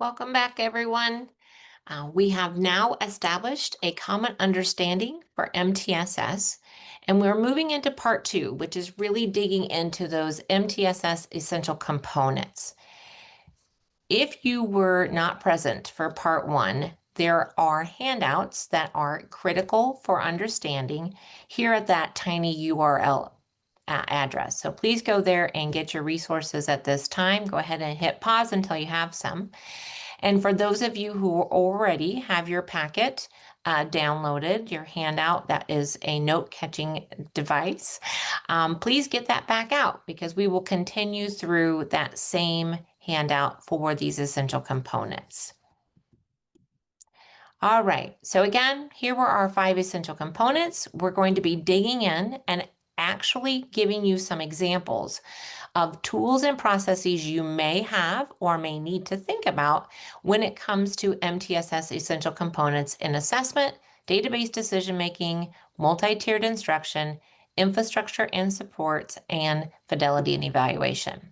Welcome back, everyone. We have now established a common understanding for MTSS, and we're moving into part two, which is really digging into those MTSS essential components. If you were not present for part one, there are handouts that are critical for understanding here at that tiny URL address. So please go there and get your resources at this time. Go ahead and hit pause until you have some. And for those of you who already have your packet downloaded, your handout, that is a note-catching device, please get that back out because we will continue through that same handout for these essential components. All right, so again, here were our 5 essential components. We're going to be digging in and actually giving you some examples of tools and processes you may have or may need to think about when it comes to MTSS essential components in assessment, database decision-making, multi-tiered instruction, infrastructure and supports, and fidelity and evaluation.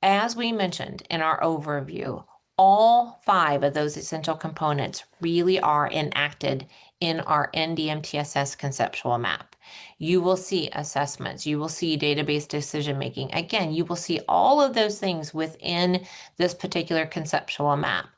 As we mentioned in our overview, all 5 of those essential components really are enacted in our NDMTSS conceptual map. You will see assessments, you will see database decision making. Again, you will see all of those things within this particular conceptual map.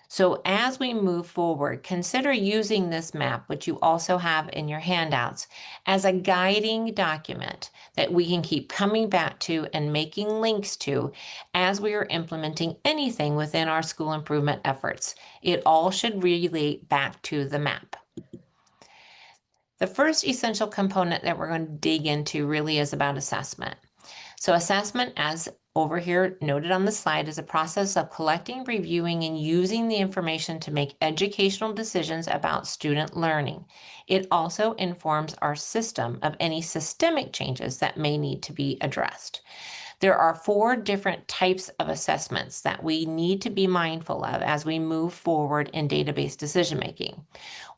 So as we move forward, consider using this map, which you also have in your handouts, as a guiding document that we can keep coming back to and making links to as we are implementing anything within our school improvement efforts. It all should relate back to the map. The first essential component that we're going to dig into really is about assessment. So assessment, as over here noted on the slide, is a process of collecting, reviewing, and using the information to make educational decisions about student learning. It also informs our system of any systemic changes that may need to be addressed. There are 4 different types of assessments that we need to be mindful of as we move forward in database decision making.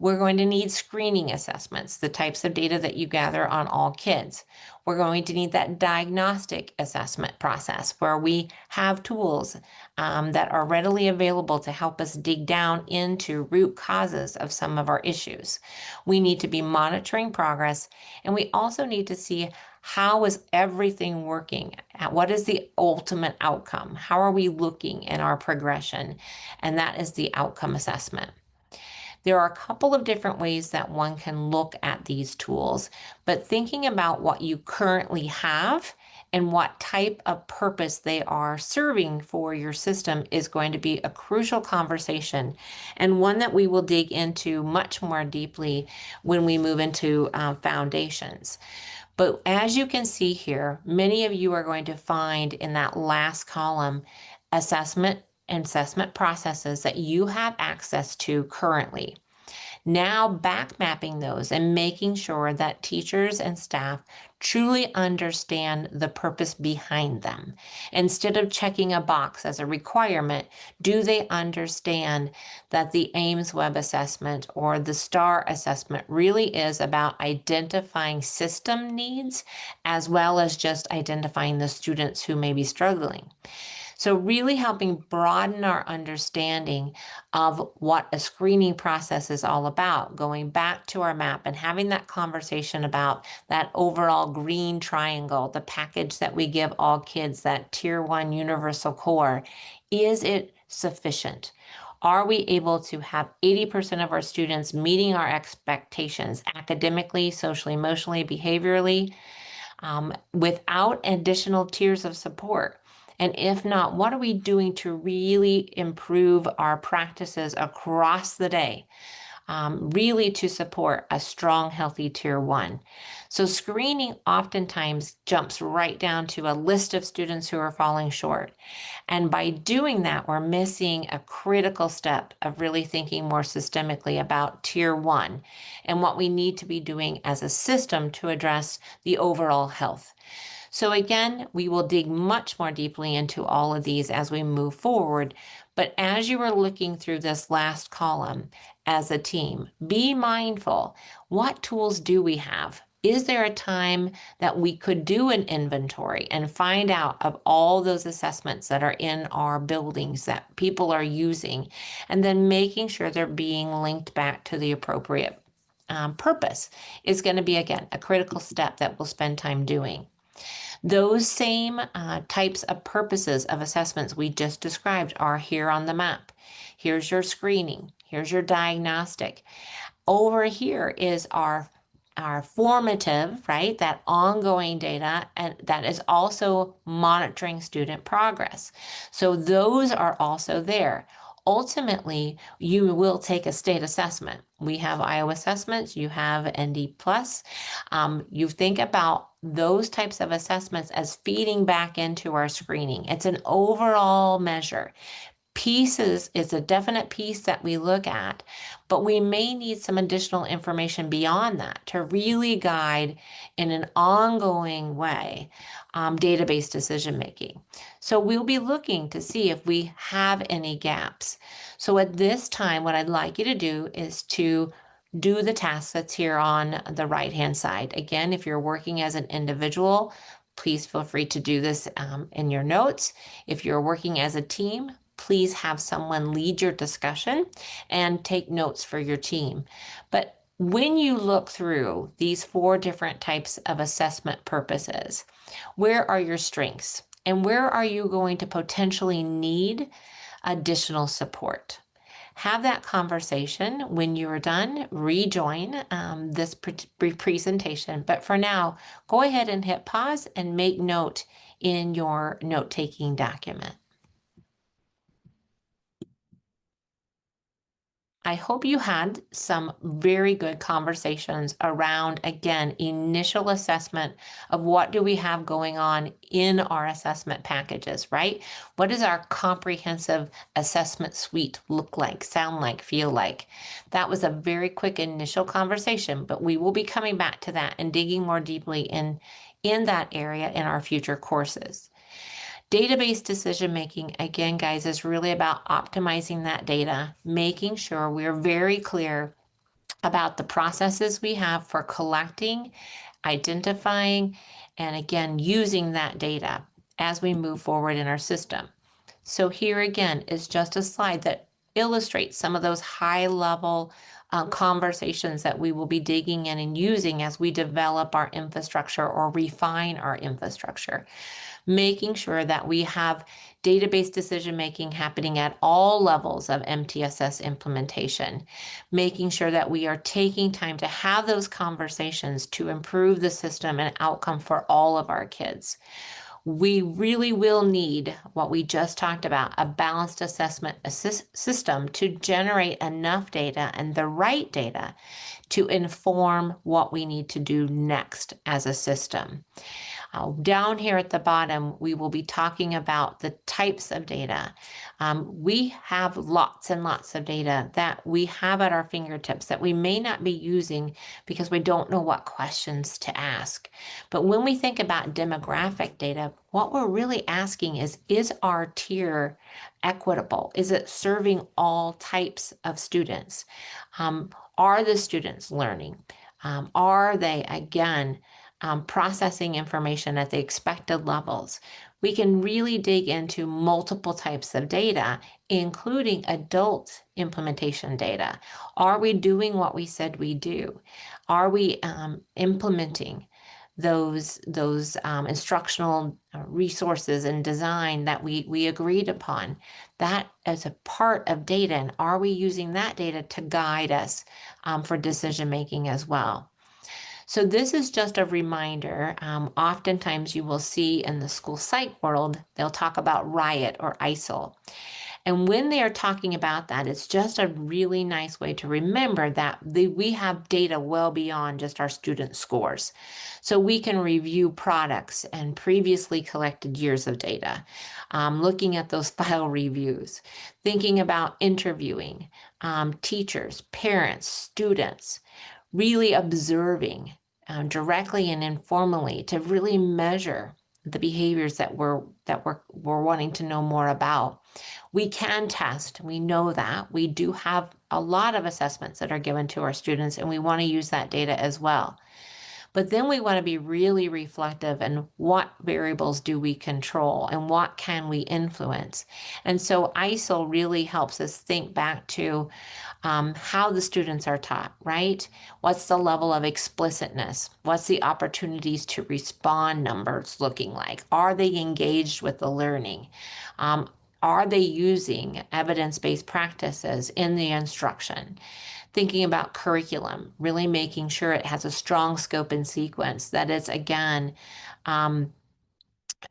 We're going to need screening assessments, the types of data that you gather on all kids. We're going to need that diagnostic assessment process where we have tools that are readily available to help us dig down into root causes of some of our issues. We need to be monitoring progress, and we also need to see how is everything working? What is the ultimate outcome? How are we looking in our progression? And that is the outcome assessment. There are a couple of different ways that one can look at these tools, but thinking about what you currently have and what type of purpose they are serving for your system is going to be a crucial conversation, and one that we will dig into much more deeply when we move into foundations. But as you can see here, many of you are going to find in that last column assessment and assessment processes that you have access to currently. Now back mapping those and making sure that teachers and staff truly understand the purpose behind them. Instead of checking a box as a requirement, do they understand that the Ames Web assessment or the STAR assessment really is about identifying system needs as well as just identifying the students who may be struggling? So really helping broaden our understanding of what a screening process is all about, going back to our map and having that conversation about that overall green triangle, the package that we give all kids, that Tier 1 universal core. Is it sufficient? Are we able to have 80% of our students meeting our expectations academically, socially, emotionally, behaviorally, without additional tiers of support? And if not, what are we doing to really improve our practices across the day, really to support a strong, healthy Tier 1? So screening oftentimes jumps right down to a list of students who are falling short. And by doing that, we're missing a critical step of really thinking more systemically about Tier 1 and what we need to be doing as a system to address the overall health. So again, we will dig much more deeply into all of these as we move forward. But as you are looking through this last column as a team, be mindful. What tools do we have? Is there a time that we could do an inventory and find out of all those assessments that are in our buildings that people are using, and then making sure they're being linked back to the appropriate purpose is going to be, again, a critical step that we'll spend time doing. Those same types of purposes of assessments we just described are here on the map. Here's your screening. Here's your diagnostic. Over here is our formative, right? That ongoing data, and that is also monitoring student progress. So those are also there. Ultimately, you will take a state assessment. We have Iowa assessments, you have ND plus. You think about those types of assessments as feeding back into our screening. It's an overall measure. Pieces is a definite piece that we look at, but we may need some additional information beyond that to really guide in an ongoing way database decision making. So we'll be looking to see if we have any gaps. So at this time, what I'd like you to do is to do the task that's here on the right-hand side. Again, if you're working as an individual, please feel free to do this in your notes. If you're working as a team, please have someone lead your discussion and take notes for your team. But when you look through these 4 different types of assessment purposes, where are your strengths and where are you going to potentially need additional support? Have that conversation. When you are done, rejoin this presentation. But for now, go ahead and hit pause and make note in your note-taking document. I hope you had some very good conversations around, again, initial assessment of what do we have going on in our assessment packages, right? What does our comprehensive assessment suite look like, sound like, feel like? That was a very quick initial conversation, but we will be coming back to that and digging more deeply in that area in our future courses. Database decision making, again, guys, is really about optimizing that data, making sure we're very clear about the processes we have for collecting, identifying, and again, using that data as we move forward in our system. So here again is just a slide that illustrates some of those high level conversations that we will be digging in and using as we develop our infrastructure or refine our infrastructure, making sure that we have database decision making happening at all levels of MTSS implementation, making sure that we are taking time to have those conversations to improve the system and outcome for all of our kids. We really will need what we just talked about, a balanced assessment system to generate enough data and the right data to inform what we need to do next as a system. Down here at the bottom, we will be talking about the types of data. We have lots and lots of data that we have at our fingertips that we may not be using because we don't know what questions to ask. But when we think about demographic data, what we're really asking is our tier equitable? Is it serving all types of students? Are the students learning? Are they, again, processing information at the expected levels? We can really dig into multiple types of data, including adult implementation data. Are we doing what we said we do? Are we implementing those instructional resources and design that we agreed upon? That is a part of data, and are we using that data to guide us for decision making as well? So this is just a reminder. Oftentimes you will see in the school psych world, they'll talk about RIOT or ISIL. And when they are talking about that, it's just a really nice way to remember that we have data well beyond just our student scores. So we can review products and previously collected years of data, looking at those file reviews, thinking about interviewing teachers, parents, students, really observing directly and informally to really measure the behaviors that we're wanting to know more about. We can test. We know that. We do have a lot of assessments that are given to our students, and we want to use that data as well. But then we want to be really reflective and what variables do we control and what can we influence. And so ISIL really helps us think back to how the students are taught, right? What's the level of explicitness? What's the opportunities to respond numbers looking like? Are they engaged with the learning? Um, are they using evidence-based practices in the instruction? Thinking about curriculum, really making sure it has a strong scope and sequence, that it's again, um,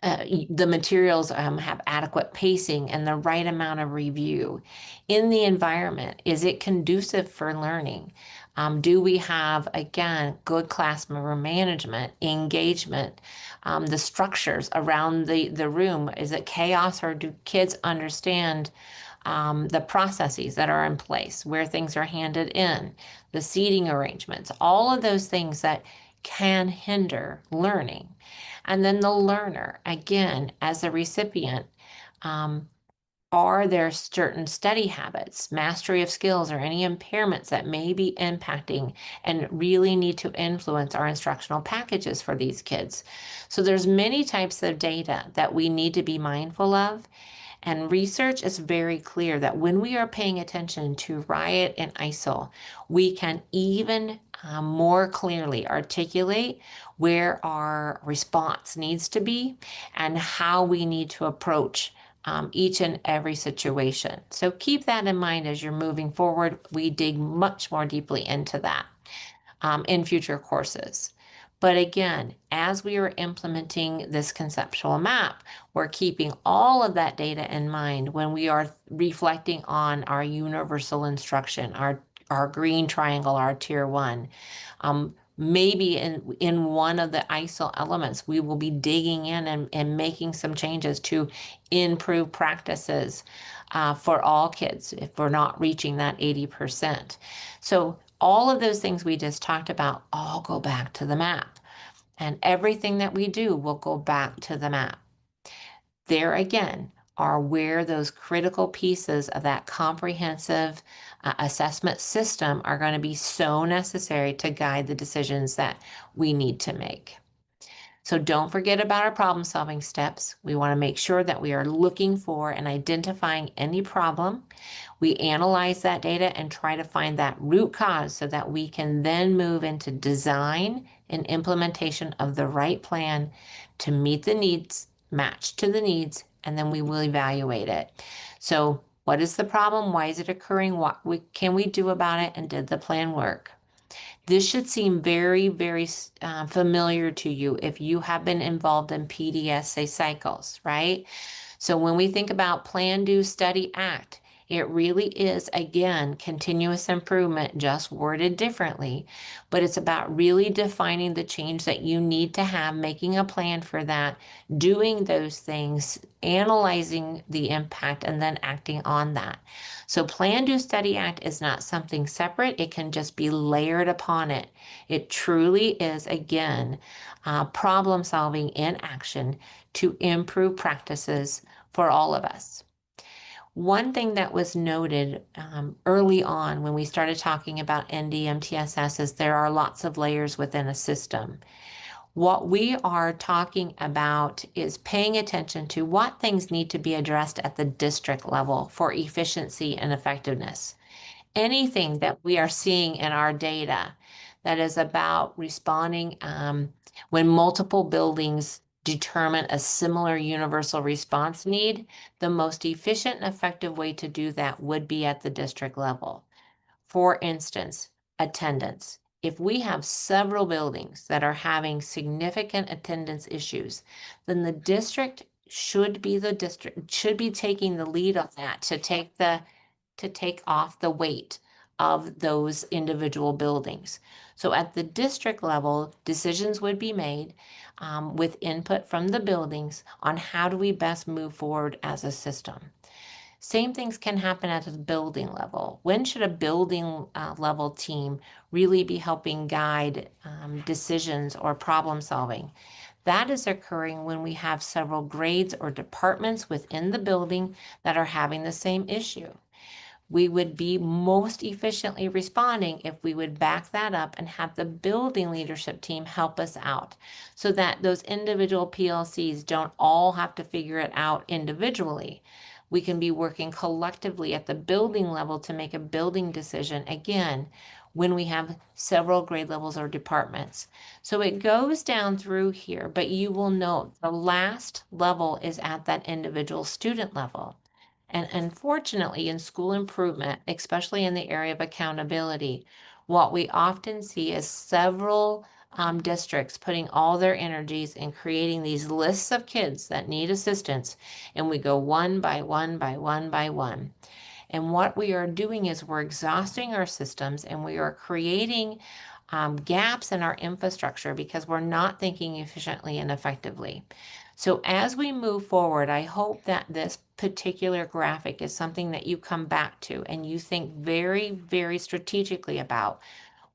the materials have adequate pacing and the right amount of review. In the environment, is it conducive for learning? Do we have, again, good classroom management, engagement, the structures around the room? Is it chaos or do kids understand the processes that are in place, where things are handed in, the seating arrangements, all of those things that can hinder learning. And then the learner, again, as a recipient, um, are there certain study habits, mastery of skills, or any impairments that may be impacting and really need to influence our instructional packages for these kids? So there's many types of data that we need to be mindful of. And research is very clear that when we are paying attention to riot and ISIL, we can even more clearly articulate where our response needs to be and how we need to approach each and every situation. So keep that in mind as you're moving forward. We dig much more deeply into that in future courses. But again, as we are implementing this conceptual map, we're keeping all of that data in mind when we are reflecting on our universal instruction, our green triangle, our tier one. Maybe in one of the ISIL elements, we will be digging in and making some changes to improve practices for all kids if we're not reaching that 80%. So all of those things we just talked about all go back to the map. And everything that we do will go back to the map. There again are where those critical pieces of that comprehensive assessment system are going to be so necessary to guide the decisions that we need to make. So don't forget about our problem solving steps. We want to make sure that we are looking for and identifying any problem. We analyze that data and try to find that root cause so that we can then move into design and implementation of the right plan to meet the needs, match to the needs, and then we will evaluate it. So what is the problem? Why is it occurring? What can we do about it? And did the plan work? This should seem very, very familiar to you if you have been involved in PDSA cycles, right? So when we think about plan, do, study, act, it really is, again, continuous improvement, just worded differently, but it's about really defining the change that you need to have, making a plan for that, doing those things, analyzing the impact, and then acting on that. So plan, do, study, act is not something separate. It can just be layered upon it. It truly is, again, problem solving in action to improve practices for all of us. One thing that was noted early on when we started talking about NDMTSS is there are lots of layers within a system. What we are talking about is paying attention to what things need to be addressed at the district level for efficiency and effectiveness. Anything that we are seeing in our data that is about responding when multiple buildings determine a similar universal response need, the most efficient and effective way to do that would be at the district level. For instance, attendance. If we have several buildings that are having significant attendance issues, then the district should be taking the lead on that to take off the weight of those individual buildings. So at the district level, decisions would be made with input from the buildings on how do we best move forward as a system. Same things can happen at the building level. When should a building level team really be helping guide decisions or problem solving? That is occurring when we have several grades or departments within the building that are having the same issue. We would be most efficiently responding if we would back that up and have the building leadership team help us out so that those individual PLCs don't all have to figure it out individually. We can be working collectively at the building level to make a building decision, again, when we have several grade levels or departments. So it goes down through here, but you will note the last level is at that individual student level. And unfortunately, in school improvement, especially in the area of accountability, what we often see is several districts putting all their energies in creating these lists of kids that need assistance, and we go one by one by one by one. And what we are doing is we're exhausting our systems and we are creating gaps in our infrastructure because we're not thinking efficiently and effectively. So as we move forward, I hope that this particular graphic is something that you come back to and you think very, very strategically about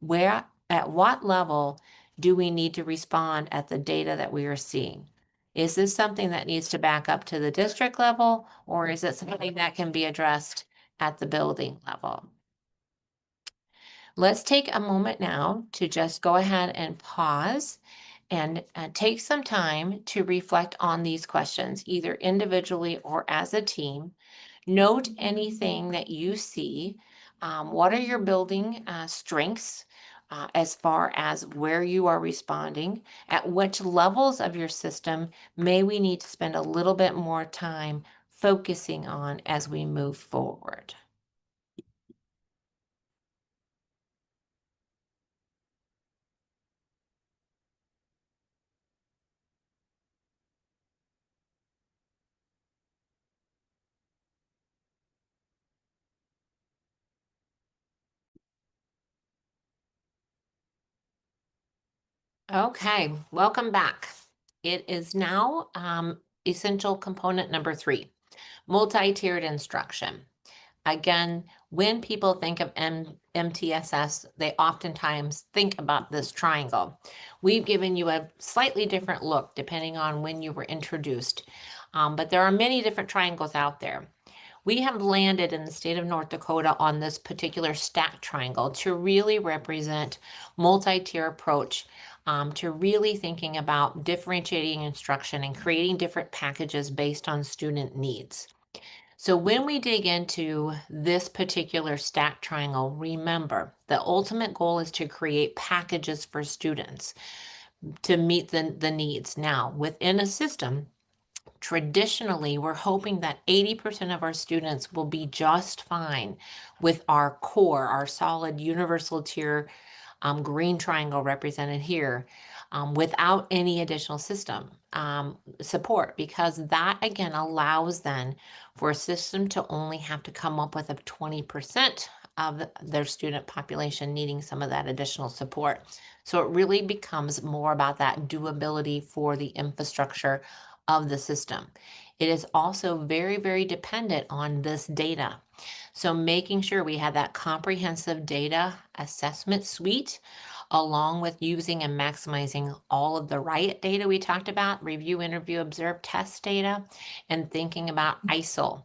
where, at what level do we need to respond at the data that we are seeing? Is this something that needs to back up to the district level, or is it something that can be addressed at the building level? Let's take a moment now to just go ahead and pause and take some time to reflect on these questions, either individually or as a team. Note anything that you see. What are your building strengths as far as where you are responding? At which levels of your system may we need to spend a little bit more time focusing on as we move forward? Okay, welcome back. It is now essential component number 3, multi-tiered instruction. Again, when people think of MTSS, they oftentimes think about this triangle. We've given you a slightly different look depending on when you were introduced, but there are many different triangles out there. We have landed in the state of North Dakota on this particular stack triangle to really represent multi-tier approach, to really thinking about differentiating instruction and creating different packages based on student needs. So when we dig into this particular stack triangle, remember the ultimate goal is to create packages for students to meet the needs. Now, within a system, traditionally, we're hoping that 80% of our students will be just fine with our core, our solid universal tier green triangle represented here, without any additional system support, because that again allows then for a system to only have to come up with a 20% of their student population needing some of that additional support. So it really becomes more about that doability for the infrastructure of the system. It is also very, very dependent on this data. So making sure we have that comprehensive data assessment suite, along with using and maximizing all of the right data we talked about, review, interview, observe, test data, and thinking about ISIL.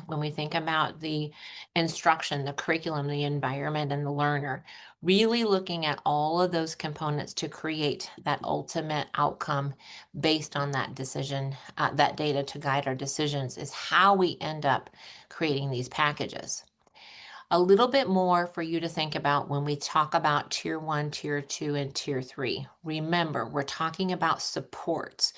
When we think about the instruction, the curriculum, the environment, and the learner, really looking at all of those components to create that ultimate outcome based on that decision, that data to guide our decisions is how we end up creating these packages. A little bit more for you to think about when we talk about tier 1, tier 2, and tier 3. Remember, we're talking about supports.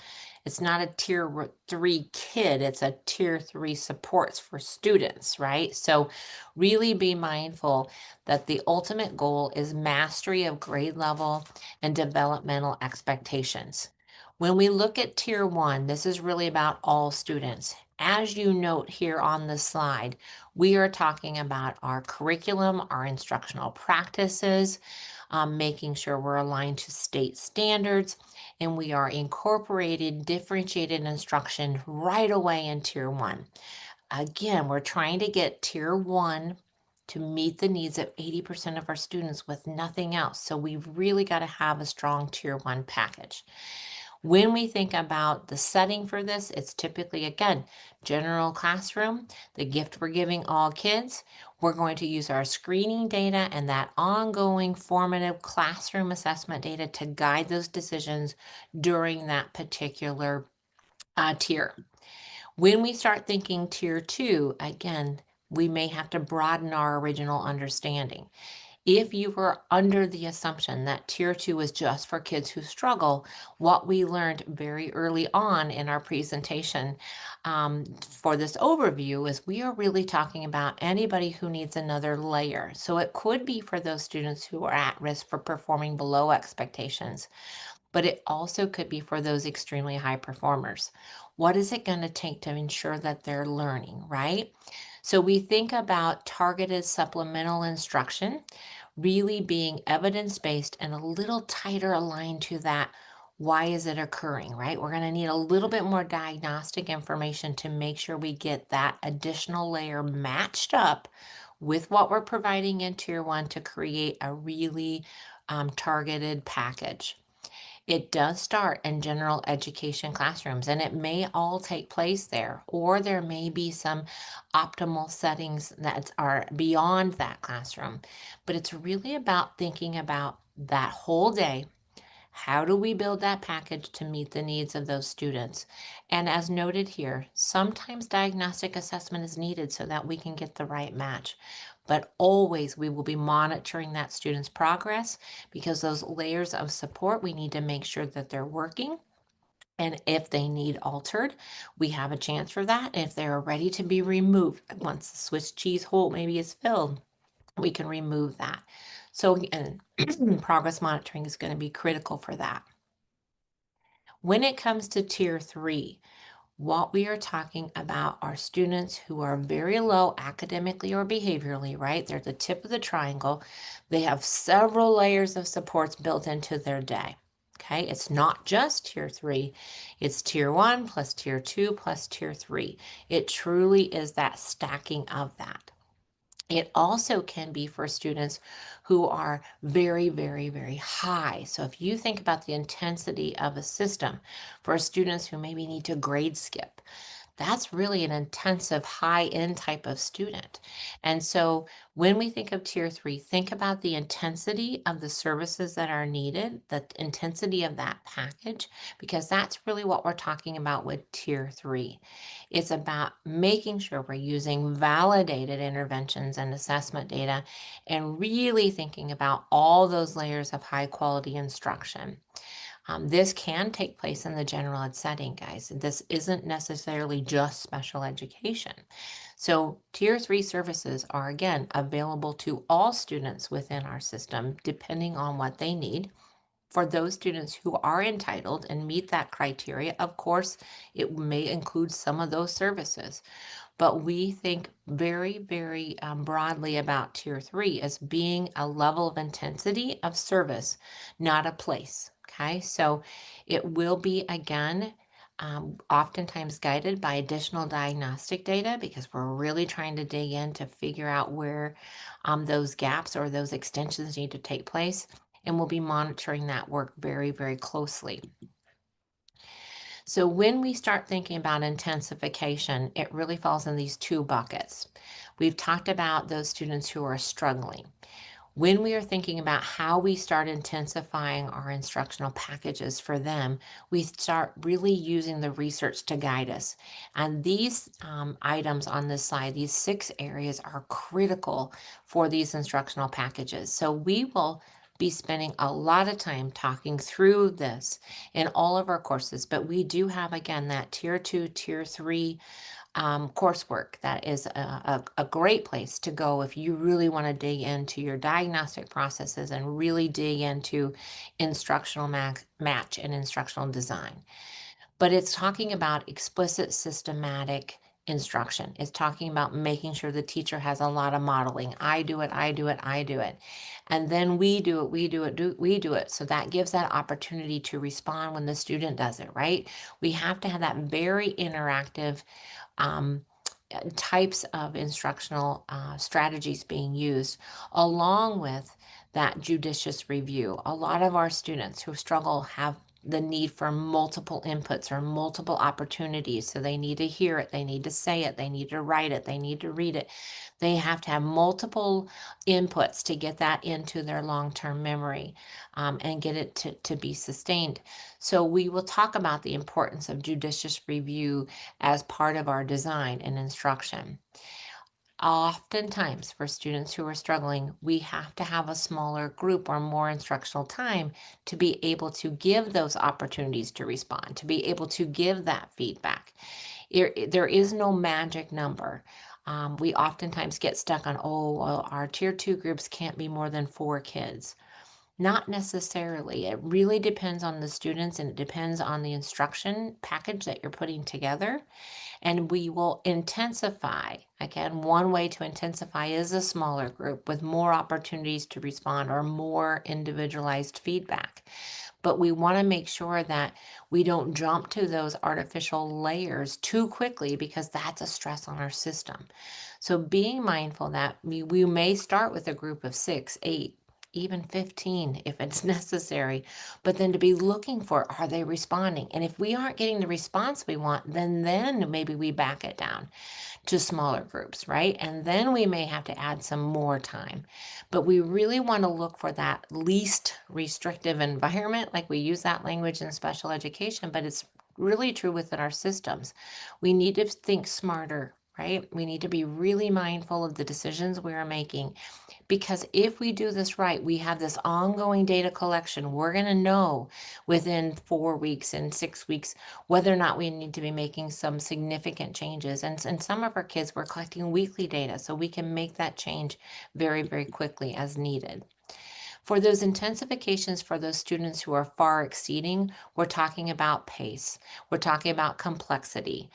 It's not a tier 3 kid, it's a tier 3 supports for students, right? So really be mindful that the ultimate goal is mastery of grade level and developmental expectations. When we look at tier 1, this is really about all students. As you note here on the slide, we are talking about our curriculum, our instructional practices, making sure we're aligned to state standards, and we are incorporating differentiated instruction right away in tier 1. Again, we're trying to get tier 1 to meet the needs of 80% of our students with nothing else. So we've really got to have a strong tier 1 package. When we think about the setting for this, it's typically, again, general classroom, the gift we're giving all kids. We're going to use our screening data and that ongoing formative classroom assessment data to guide those decisions during that particular tier. When we start thinking tier 2, again, we may have to broaden our original understanding. If you were under the assumption that tier 2 is just for kids who struggle, what we learned very early on in our presentation for this overview is we are really talking about anybody who needs another layer. So it could be for those students who are at risk for performing below expectations, but it also could be for those extremely high performers. What is it going to take to ensure that they're learning, right? So we think about targeted supplemental instruction really being evidence-based and a little tighter aligned to that. Why is it occurring, right? We're going to need a little bit more diagnostic information to make sure we get that additional layer matched up with what we're providing in tier 1 to create a really targeted package. It does start in general education classrooms, and it may all take place there, or there may be some optimal settings that are beyond that classroom. But it's really about thinking about that whole day. How do we build that package to meet the needs of those students? And as noted here, sometimes diagnostic assessment is needed so that we can get the right match. But always we will be monitoring that student's progress because those layers of support, we need to make sure that they're working. And if they need altered, we have a chance for that. If they're ready to be removed, once the Swiss cheese hole maybe is filled, we can remove that. So again, progress monitoring is going to be critical for that. When it comes to tier 3, what we are talking about are students who are very low academically or behaviorally, right? They're the tip of the triangle. They have several layers of supports built into their day. Okay, it's not just tier 3, it's tier 1 plus tier 2 plus tier 3. It truly is that stacking of that. It also can be for students who are very, very, very high. So if you think about the intensity of a system for students who maybe need to grade skip, that's really an intensive high-end type of student. And so when we think of tier 3, think about the intensity of the services that are needed, the intensity of that package, because that's really what we're talking about with tier 3. It's about making sure we're using validated interventions and assessment data and really thinking about all those layers of high quality instruction. This can take place in the general ed setting, guys. This isn't necessarily just special education. So tier 3 services are, again, available to all students within our system, depending on what they need. For those students who are entitled and meet that criteria, of course, it may include some of those services. But we think very, very broadly about tier 3 as being a level of intensity of service, not a place. Okay, so it will be, again, oftentimes guided by additional diagnostic data because we're really trying to dig in to figure out where those gaps or those extensions need to take place. And we'll be monitoring that work very, very closely. So when we start thinking about intensification, it really falls in these two buckets. We've talked about those students who are struggling. When we are thinking about how we start intensifying our instructional packages for them, we start really using the research to guide us. And these items on this slide, these 6 areas are critical for these instructional packages. So we will be spending a lot of time talking through this in all of our courses, but we do have, again, that tier 2, tier 3 coursework that is a great place to go if you really want to dig into your diagnostic processes and really dig into instructional match and instructional design. But it's talking about explicit systematic instruction. It's talking about making sure the teacher has a lot of modeling. I do it, I do it, I do it. And then we do it, we do it, we do it. So that gives that opportunity to respond when the student does it, right? We have to have that very interactive types of instructional strategies being used, along with that judicious review. A lot of our students who struggle have the need for multiple inputs or multiple opportunities. So they need to hear it, they need to say it, they need to write it, they need to read it. They have to have multiple inputs to get that into their long-term memory, and get it to be sustained. So we will talk about the importance of judicious review as part of our design and instruction. Oftentimes, for students who are struggling, we have to have a smaller group or more instructional time to be able to give those opportunities to respond, to be able to give that feedback. There is no magic number. We oftentimes get stuck on, oh, well, our tier two groups can't be more than 4 kids. Not necessarily. It really depends on the students and it depends on the instruction package that you're putting together. And we will intensify. Again, one way to intensify is a smaller group with more opportunities to respond or more individualized feedback. But we want to make sure that we don't jump to those artificial layers too quickly because that's a stress on our system. So being mindful that we may start with a group of 6, 8, even 15 if it's necessary, but then to be looking for, are they responding? And if we aren't getting the response we want, then maybe we back it down to smaller groups, right? And then we may have to add some more time. But we really want to look for that least restrictive environment, like we use that language in special education, but it's really true within our systems. We need to think smarter, right? We need to be really mindful of the decisions we are making, because if we do this right, we have this ongoing data collection. We're going to know within 4 weeks and 6 weeks whether or not we need to be making some significant changes. And some of our kids, we're collecting weekly data, so we can make that change very, very quickly as needed. For those intensifications for those students who are far exceeding, we're talking about pace. We're talking about complexity.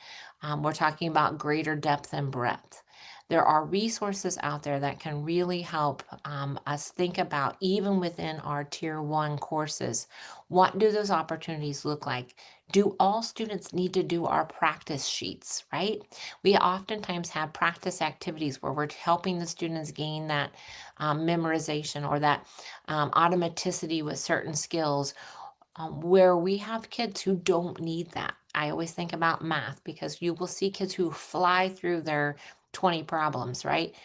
We're talking about greater depth and breadth. There are resources out there that can really help us think about, even within our tier one courses, what do those opportunities look like? Do all students need to do our practice sheets, right? We oftentimes have practice activities where we're helping the students gain that memorization or that automaticity with certain skills, where we have kids who don't need that. I always think about math because you will see kids who fly through their 20 problems, right?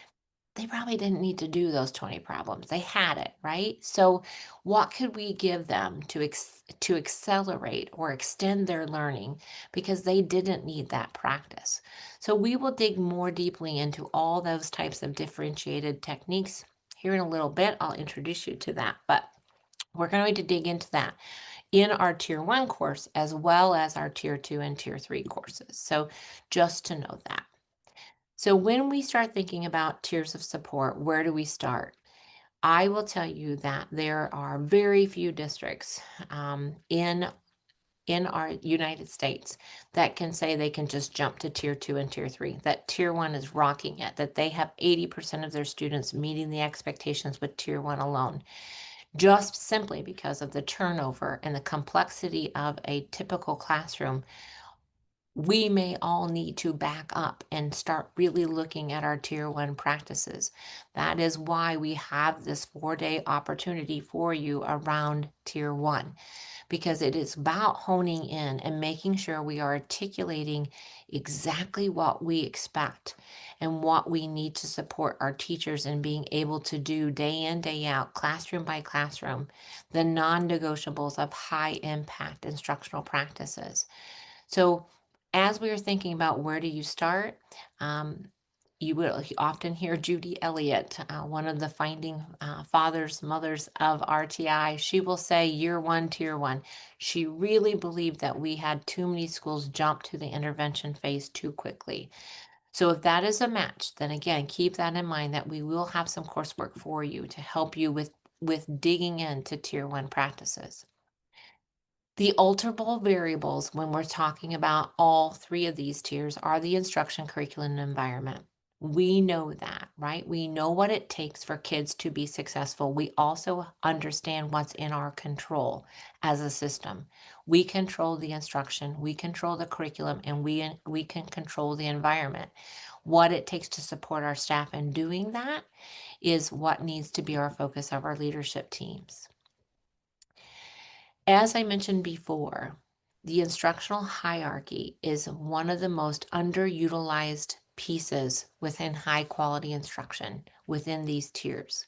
They probably didn't need to do those 20 problems. They had it, right? So what could we give them to accelerate or extend their learning because they didn't need that practice? So we will dig more deeply into all those types of differentiated techniques. Here in a little bit, I'll introduce you to that, but we're going to dig into that in our tier one course as well as our tier two and tier three courses. So just to know that. So when we start thinking about tiers of support, where do we start? I will tell you that there are very few districts in our United States that can say they can just jump to tier two and tier three, that tier one is rocking it, that they have 80% of their students meeting the expectations with tier one alone, just simply because of the turnover and the complexity of a typical classroom. We may all need to back up and start really looking at our tier one practices. That is why we have this 4-day opportunity for you around tier one, because it is about honing in and making sure we are articulating exactly what we expect and what we need to support our teachers in being able to do day in, day out, classroom by classroom, the non-negotiables of high impact instructional practices. So as we are thinking about where do you start, you will often hear Judy Elliott, one of the finding fathers, mothers of RTI. She will say year one, tier one. She really believed that we had too many schools jump to the intervention phase too quickly. So if that is a match, then again, keep that in mind that we will have some coursework for you to help you with digging into tier one practices. The alterable variables when we're talking about all three of these tiers are the instruction, curriculum, and environment. We know that, right? We know what it takes for kids to be successful. We also understand what's in our control as a system. We control the instruction, we control the curriculum, and we can control the environment. What it takes to support our staff in doing that is what needs to be our focus of our leadership teams. As I mentioned before, the instructional hierarchy is one of the most underutilized pieces within high quality instruction within these tiers.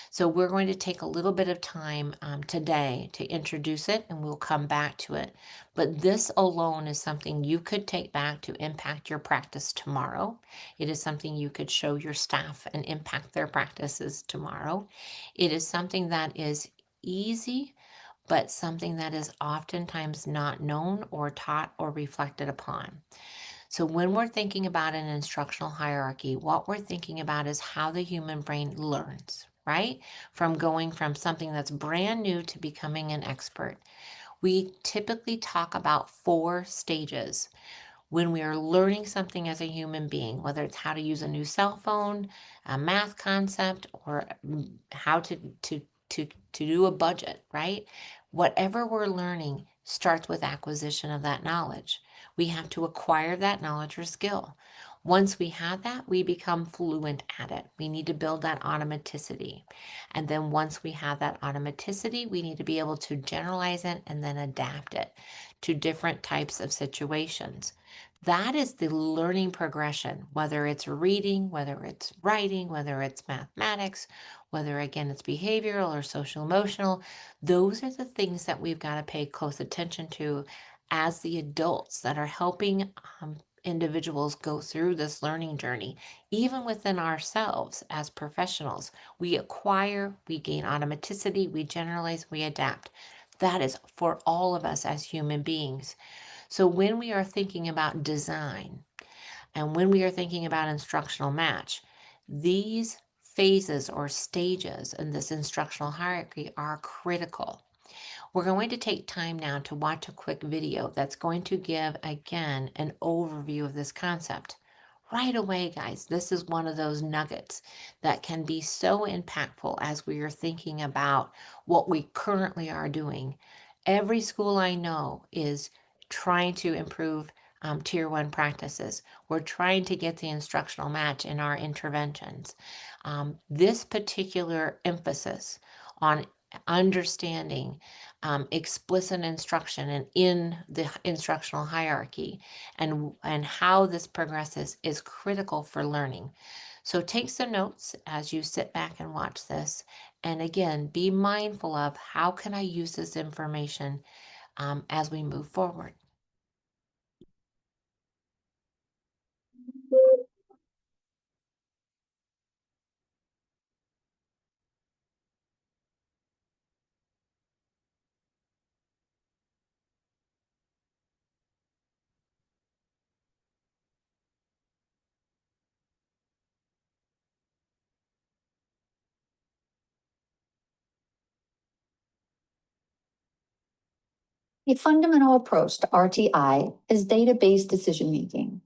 So we're going to take a little bit of time today to introduce it, and we'll come back to it. But this alone is something you could take back to impact your practice tomorrow. It is something you could show your staff and impact their practices tomorrow. It is something that is easy, but something that is oftentimes not known or taught or reflected upon. So when we're thinking about an instructional hierarchy, what we're thinking about is how the human brain learns, right? From going from something that's brand new to becoming an expert. We typically talk about 4 stages when we are learning something as a human being, whether it's how to use a new cell phone, a math concept, or how to do a budget, right? Whatever we're learning starts with acquisition of that knowledge. We have to acquire that knowledge or skill. Once we have that, we become fluent at it. We need to build that automaticity. And then once we have that automaticity, we need to be able to generalize it and then adapt it to different types of situations. That is the learning progression, whether it's reading, whether it's writing, whether it's mathematics, whether again it's behavioral or social emotional. Those are the things that we've got to pay close attention to as the adults that are helping individuals go through this learning journey, even within ourselves as professionals. We acquire, we gain automaticity, we generalize, we adapt. That is for all of us as human beings. So when we are thinking about design and when we are thinking about instructional match, these phases or stages in this instructional hierarchy are critical. We're going to take time now to watch a quick video that's going to give, again, an overview of this concept. Right away, guys, this is one of those nuggets that can be so impactful as we are thinking about what we currently are doing. Every school I know is trying to improve tier 1 practices. We're trying to get the instructional match in our interventions. This particular emphasis on understanding explicit instruction and in the instructional hierarchy and how this progresses is critical for learning. So take some notes as you sit back and watch this. And again, be mindful of how can I use this information as we move forward. A fundamental approach to RTI is data-based decision-making.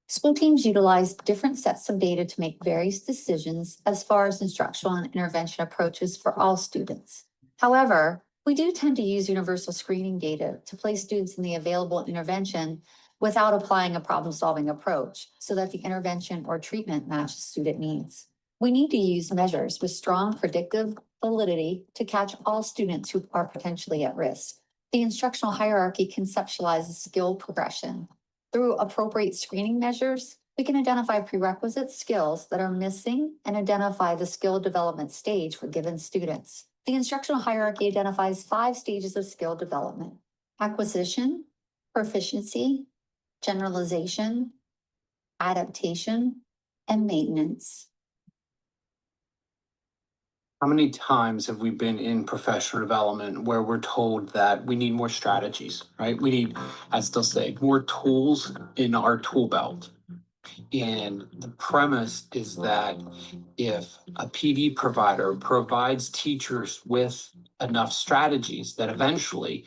School teams utilize different sets of data to make various decisions as far as instructional and intervention approaches for all students. However, we do tend to use universal screening data to place students in the available intervention without applying a problem-solving approach so that the intervention or treatment matches student needs. We need to use measures with strong predictive validity to catch all students who are potentially at risk. The instructional hierarchy conceptualizes skill progression. Through appropriate screening measures, we can identify prerequisite skills that are missing and identify the skill development stage for given students. The instructional hierarchy identifies 5 stages of skill development: acquisition, proficiency, generalization, adaptation, and maintenance. How many times have we been in professional development where we're told that we need more strategies, right? We need, as they'll say, more tools in our tool belt. And the premise is that if a PD provider provides teachers with enough strategies, that eventually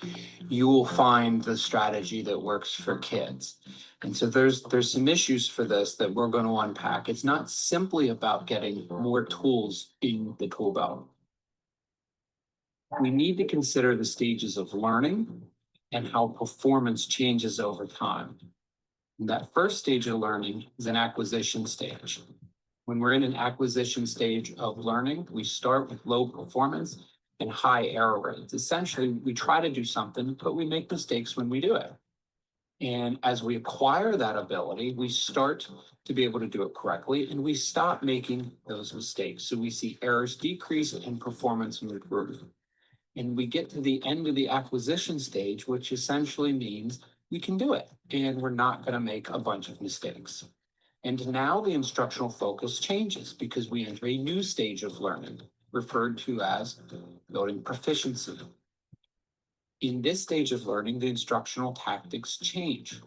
you will find the strategy that works for kids. And so there's some issues for this that we're going to unpack. It's not simply about getting more tools in the tool belt. We need to consider the stages of learning and how performance changes over time. That first stage of learning is an acquisition stage. When we're in an acquisition stage of learning, we start with low performance and high error rates. Essentially, we try to do something, but we make mistakes when we do it. And as we acquire that ability, we start to be able to do it correctly and we stop making those mistakes. So we see errors decrease and performance improve. And we get to the end of the acquisition stage, which essentially means we can do it and we're not going to make a bunch of mistakes. And now the instructional focus changes because we enter a new stage of learning, referred to as building proficiency. In this stage of learning, the instructional tactics change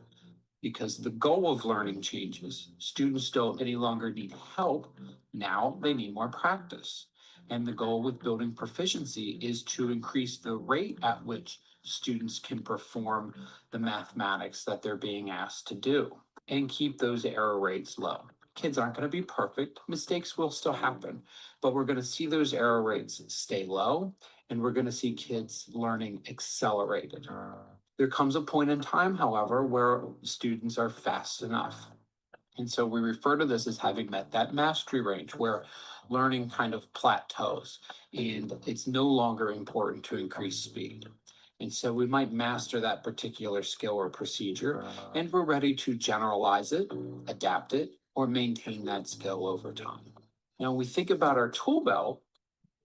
because the goal of learning changes. Students don't any longer need help. Now they need more practice. And the goal with building proficiency is to increase the rate at which students can perform the mathematics that they're being asked to do and keep those error rates low. Kids aren't going to be perfect. Mistakes will still happen, but we're going to see those error rates stay low and we're going to see kids learning accelerated. There comes a point in time, however, where students are fast enough. And so we refer to this as having met that mastery range where learning kind of plateaus and it's no longer important to increase speed. And so we might master that particular skill or procedure and we're ready to generalize it, adapt it, or maintain that skill over time. Now, when we think about our tool belt,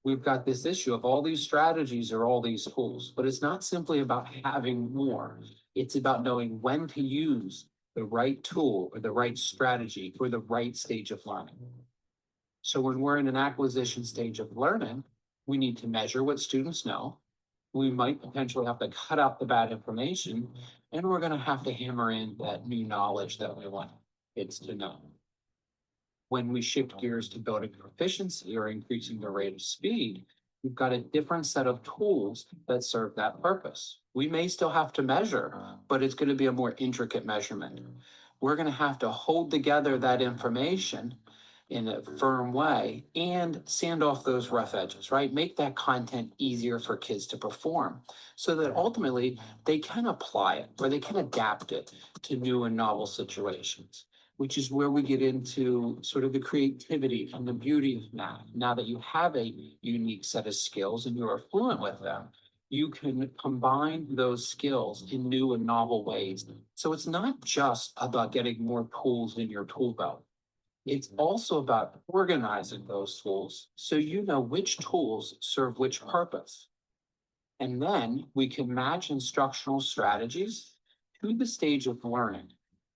we've got this issue of all these strategies or all these tools, but it's not simply about having more. It's about knowing when to use the right tool or the right strategy for the right stage of learning. So when we're in an acquisition stage of learning, we need to measure what students know. We might potentially have to cut out the bad information, and we're going to have to hammer in that new knowledge that we want kids to know. When we shift gears to building proficiency or increasing the rate of speed, we've got a different set of tools that serve that purpose. We may still have to measure, but it's going to be a more intricate measurement. We're going to have to hold together that information in a firm way and sand off those rough edges, right? Make that content easier for kids to perform so that ultimately they can apply it or they can adapt it to new and novel situations, which is where we get into sort of the creativity and the beauty of math. Now that you have a unique set of skills and you are fluent with them, you can combine those skills in new and novel ways. So it's not just about getting more tools in your tool belt. It's also about organizing those tools so you know which tools serve which purpose. And then we can match instructional strategies to the stage of learning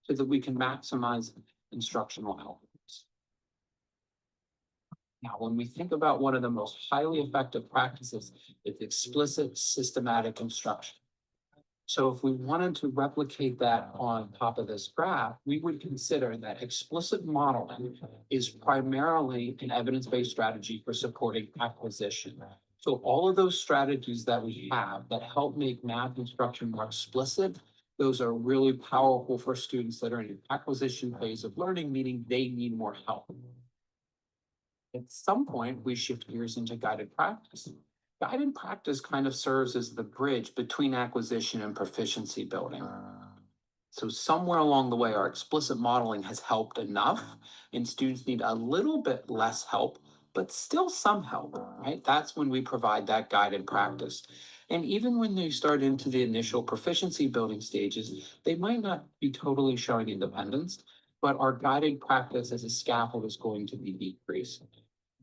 so that we can maximize instructional outcomes. Now, when we think about one of the most highly effective practices, it's explicit systematic instruction. So if we wanted to replicate that on top of this graph, we would consider that explicit modeling is primarily an evidence-based strategy for supporting acquisition. So all of those strategies that we have that help make math instruction more explicit, those are really powerful for students that are in an acquisition phase of learning, meaning they need more help. At some point, we shift gears into guided practice. Guided practice kind of serves as the bridge between acquisition and proficiency building. So somewhere along the way, our explicit modeling has helped enough, and students need a little bit less help, but still some help, right? That's when we provide that guided practice. And even when they start into the initial proficiency building stages, they might not be totally showing independence, but our guided practice as a scaffold is going to be decreased.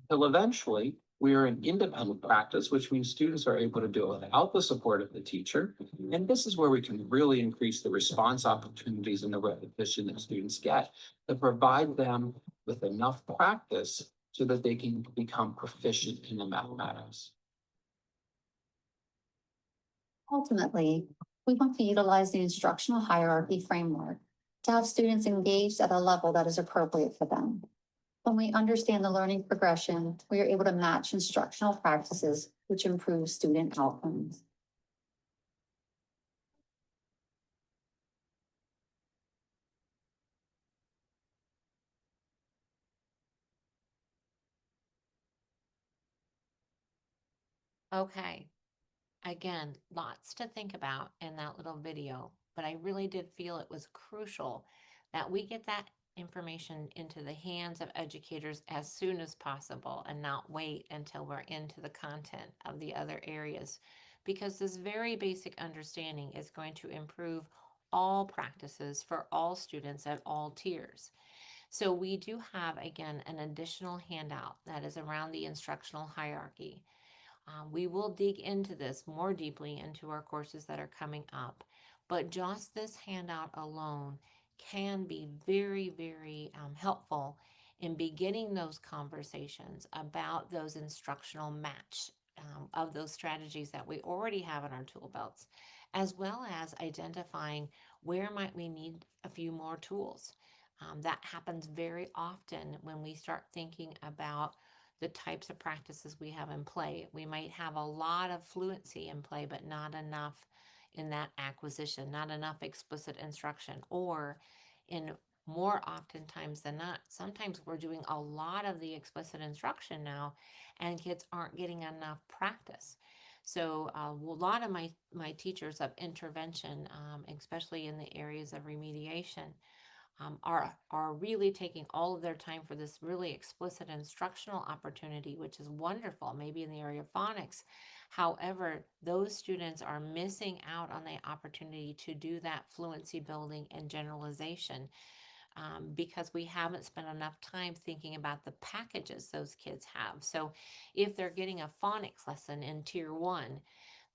Until eventually, we are an independent practice, which means students are able to do it without the support of the teacher. And this is where we can really increase the response opportunities and the repetition that students get to provide them with enough practice so that they can become proficient in the mathematics. Ultimately, we want to utilize the instructional hierarchy framework to have students engaged at a level that is appropriate for them. When we understand the learning progression, we are able to match instructional practices, which improve student outcomes. Okay. Again, lots to think about in that little video, but I really did feel it was crucial that we get that information into the hands of educators as soon as possible and not wait until we're into the content of the other areas, because this very basic understanding is going to improve all practices for all students at all tiers. So we do have, again, an additional handout that is around the instructional hierarchy. We will dig into this more deeply into our courses that are coming up, but just this handout alone can be very, very helpful in beginning those conversations about those instructional match of those strategies that we already have in our tool belts, as well as identifying where might we need a few more tools. That happens very often when we start thinking about the types of practices we have in play. We might have a lot of fluency in play, but not enough in that acquisition, not enough explicit instruction, or in more oftentimes than not, sometimes we're doing a lot of the explicit instruction now, and kids aren't getting enough practice. So a lot of my teachers of intervention, especially in the areas of remediation, are really taking all of their time for this really explicit instructional opportunity, which is wonderful, maybe in the area of phonics. However, those students are missing out on the opportunity to do that fluency building and generalization, because we haven't spent enough time thinking about the packages those kids have. So if they're getting a phonics lesson in tier 1,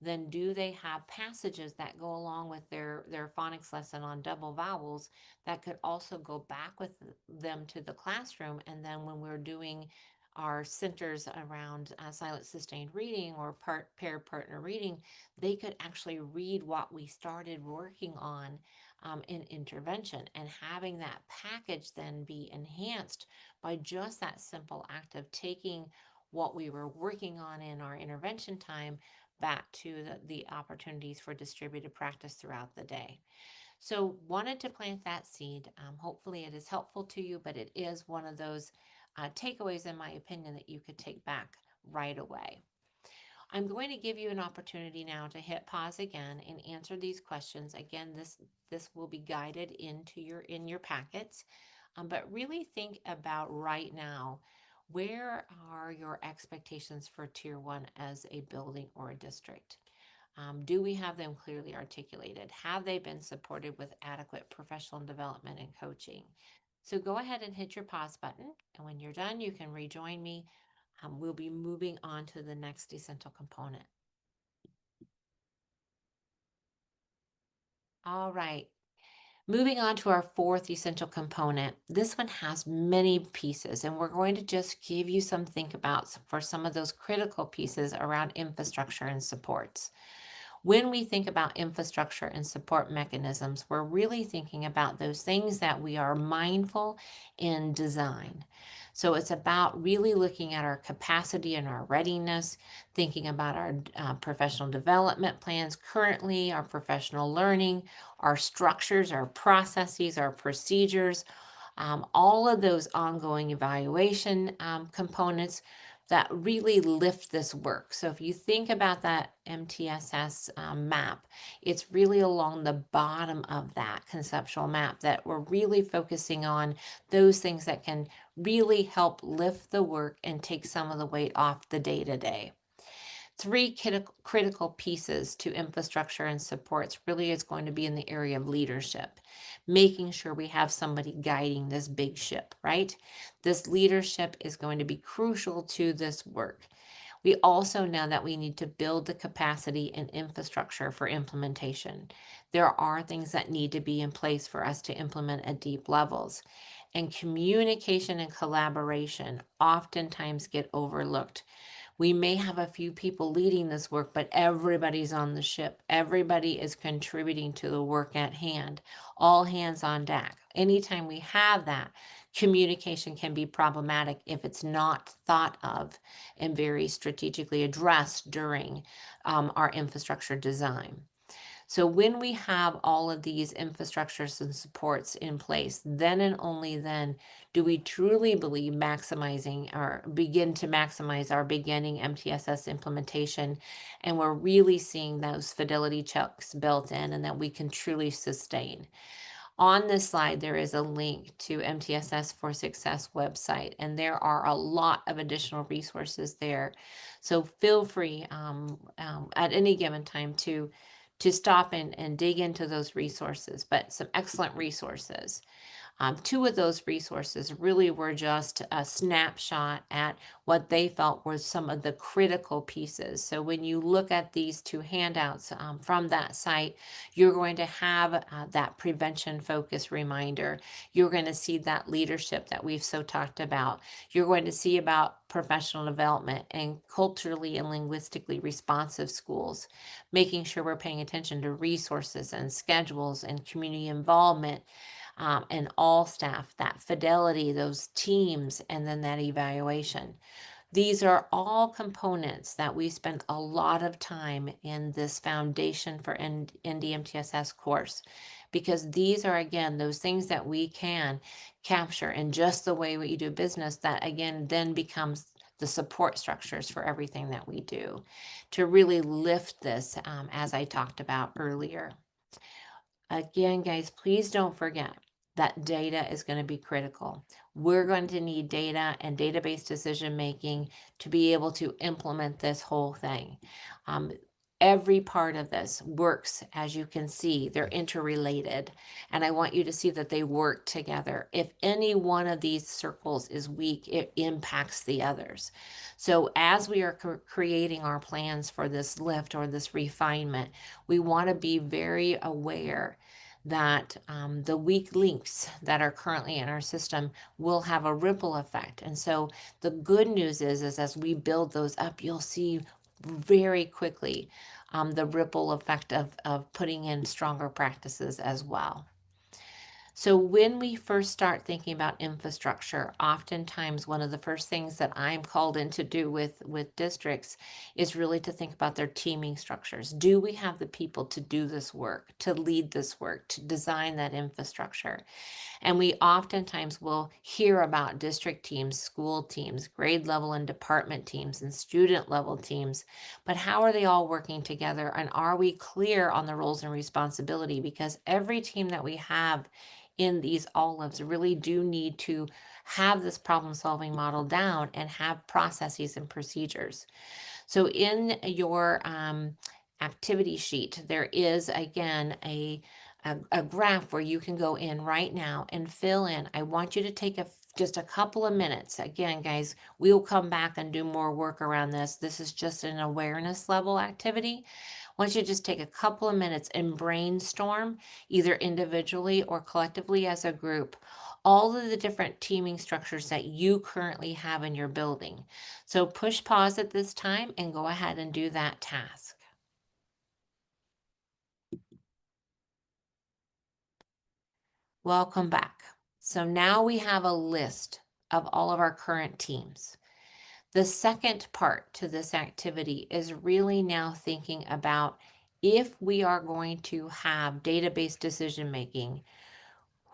then do they have passages that go along with their phonics lesson on double vowels that could also go back with them to the classroom? And then when we're doing our centers around silent sustained reading or pair partner reading, they could actually read what we started working on in intervention, and having that package then be enhanced by just that simple act of taking what we were working on in our intervention time back to the opportunities for distributed practice throughout the day. So wanted to plant that seed. Hopefully it is helpful to you, but it is one of those takeaways, in my opinion, that you could take back right away. I'm going to give you an opportunity now to hit pause again and answer these questions. Again, this will be guided into your packets, but really think about right now, where are your expectations for tier 1 as a building or a district? Do we have them clearly articulated? Have they been supported with adequate professional development and coaching? So go ahead and hit your pause button, and when you're done, you can rejoin me. We'll be moving on to the next essential component. All right. Moving on to our 4th essential component. This one has many pieces, and we're going to just give you some think abouts for some of those critical pieces around infrastructure and supports. When we think about infrastructure and support mechanisms, we're really thinking about those things that we are mindful in design. So it's about really looking at our capacity and our readiness, thinking about our professional development plans currently, our professional learning, our structures, our processes, our procedures, all of those ongoing evaluation components that really lift this work. So if you think about that MTSS map, it's really along the bottom of that conceptual map that we're really focusing on those things that can really help lift the work and take some of the weight off the day-to-day. 3 critical pieces to infrastructure and supports really is going to be in the area of leadership, making sure we have somebody guiding this big ship, right? This leadership is going to be crucial to this work. We also know that we need to build the capacity and infrastructure for implementation. There are things that need to be in place for us to implement at deep levels. And communication and collaboration oftentimes get overlooked. We may have a few people leading this work, but everybody's on the ship. Everybody is contributing to the work at hand. All hands on deck. Anytime we have that, communication can be problematic if it's not thought of and very strategically addressed during our infrastructure design. So when we have all of these infrastructures and supports in place, then and only then do we truly believe maximizing or begin to maximize our beginning MTSS implementation. And we're really seeing those fidelity checks built in and that we can truly sustain. On this slide, there is a link to MTSS for Success website, and there are a lot of additional resources there. So feel free at any given time to stop and dig into those resources, but some excellent resources. Two of those resources really were just a snapshot at what they felt were some of the critical pieces. So when you look at these two handouts from that site, you're going to have that prevention focus reminder. You're going to see that leadership that we've so talked about. You're going to see about professional development and culturally and linguistically responsive schools, making sure we're paying attention to resources and schedules and community involvement, and all staff, that fidelity, those teams, and then that evaluation. These are all components that we spend a lot of time in this foundation for NDMTSS course, because these are, again, those things that we can capture in just the way we do business that, again, then becomes the support structures for everything that we do to really lift this, as I talked about earlier. Again, guys, please don't forget that data is going to be critical. We're going to need data and database decision making to be able to implement this whole thing. Every part of this works, as you can see, they're interrelated. And I want you to see that they work together. If any one of these circles is weak, it impacts the others. So as we are creating our plans for this lift or this refinement, we want to be very aware that the weak links that are currently in our system will have a ripple effect. And so the good news is as we build those up, you'll see very quickly the ripple effect of putting in stronger practices as well. So when we first start thinking about infrastructure, oftentimes one of the first things that I'm called in to do with districts is really to think about their teaming structures. Do we have the people to do this work, to lead this work, to design that infrastructure? And we oftentimes will hear about district teams, school teams, grade level and department teams, and student level teams. But how are they all working together? And are we clear on the roles and responsibility? Because every team that we have in these olives really do need to have this problem solving model down and have processes and procedures. So in your activity sheet, there is again a graph where you can go in right now and fill in. I want you to take just a couple of minutes. Again, guys, we'll come back and do more work around this. This is just an awareness level activity. I want you to just take a couple of minutes and brainstorm, either individually or collectively as a group, all of the different teaming structures that you currently have in your building. So push pause at this time and go ahead and do that task. Welcome back. So now we have a list of all of our current teams. The second part to this activity is really now thinking about if we are going to have database decision making,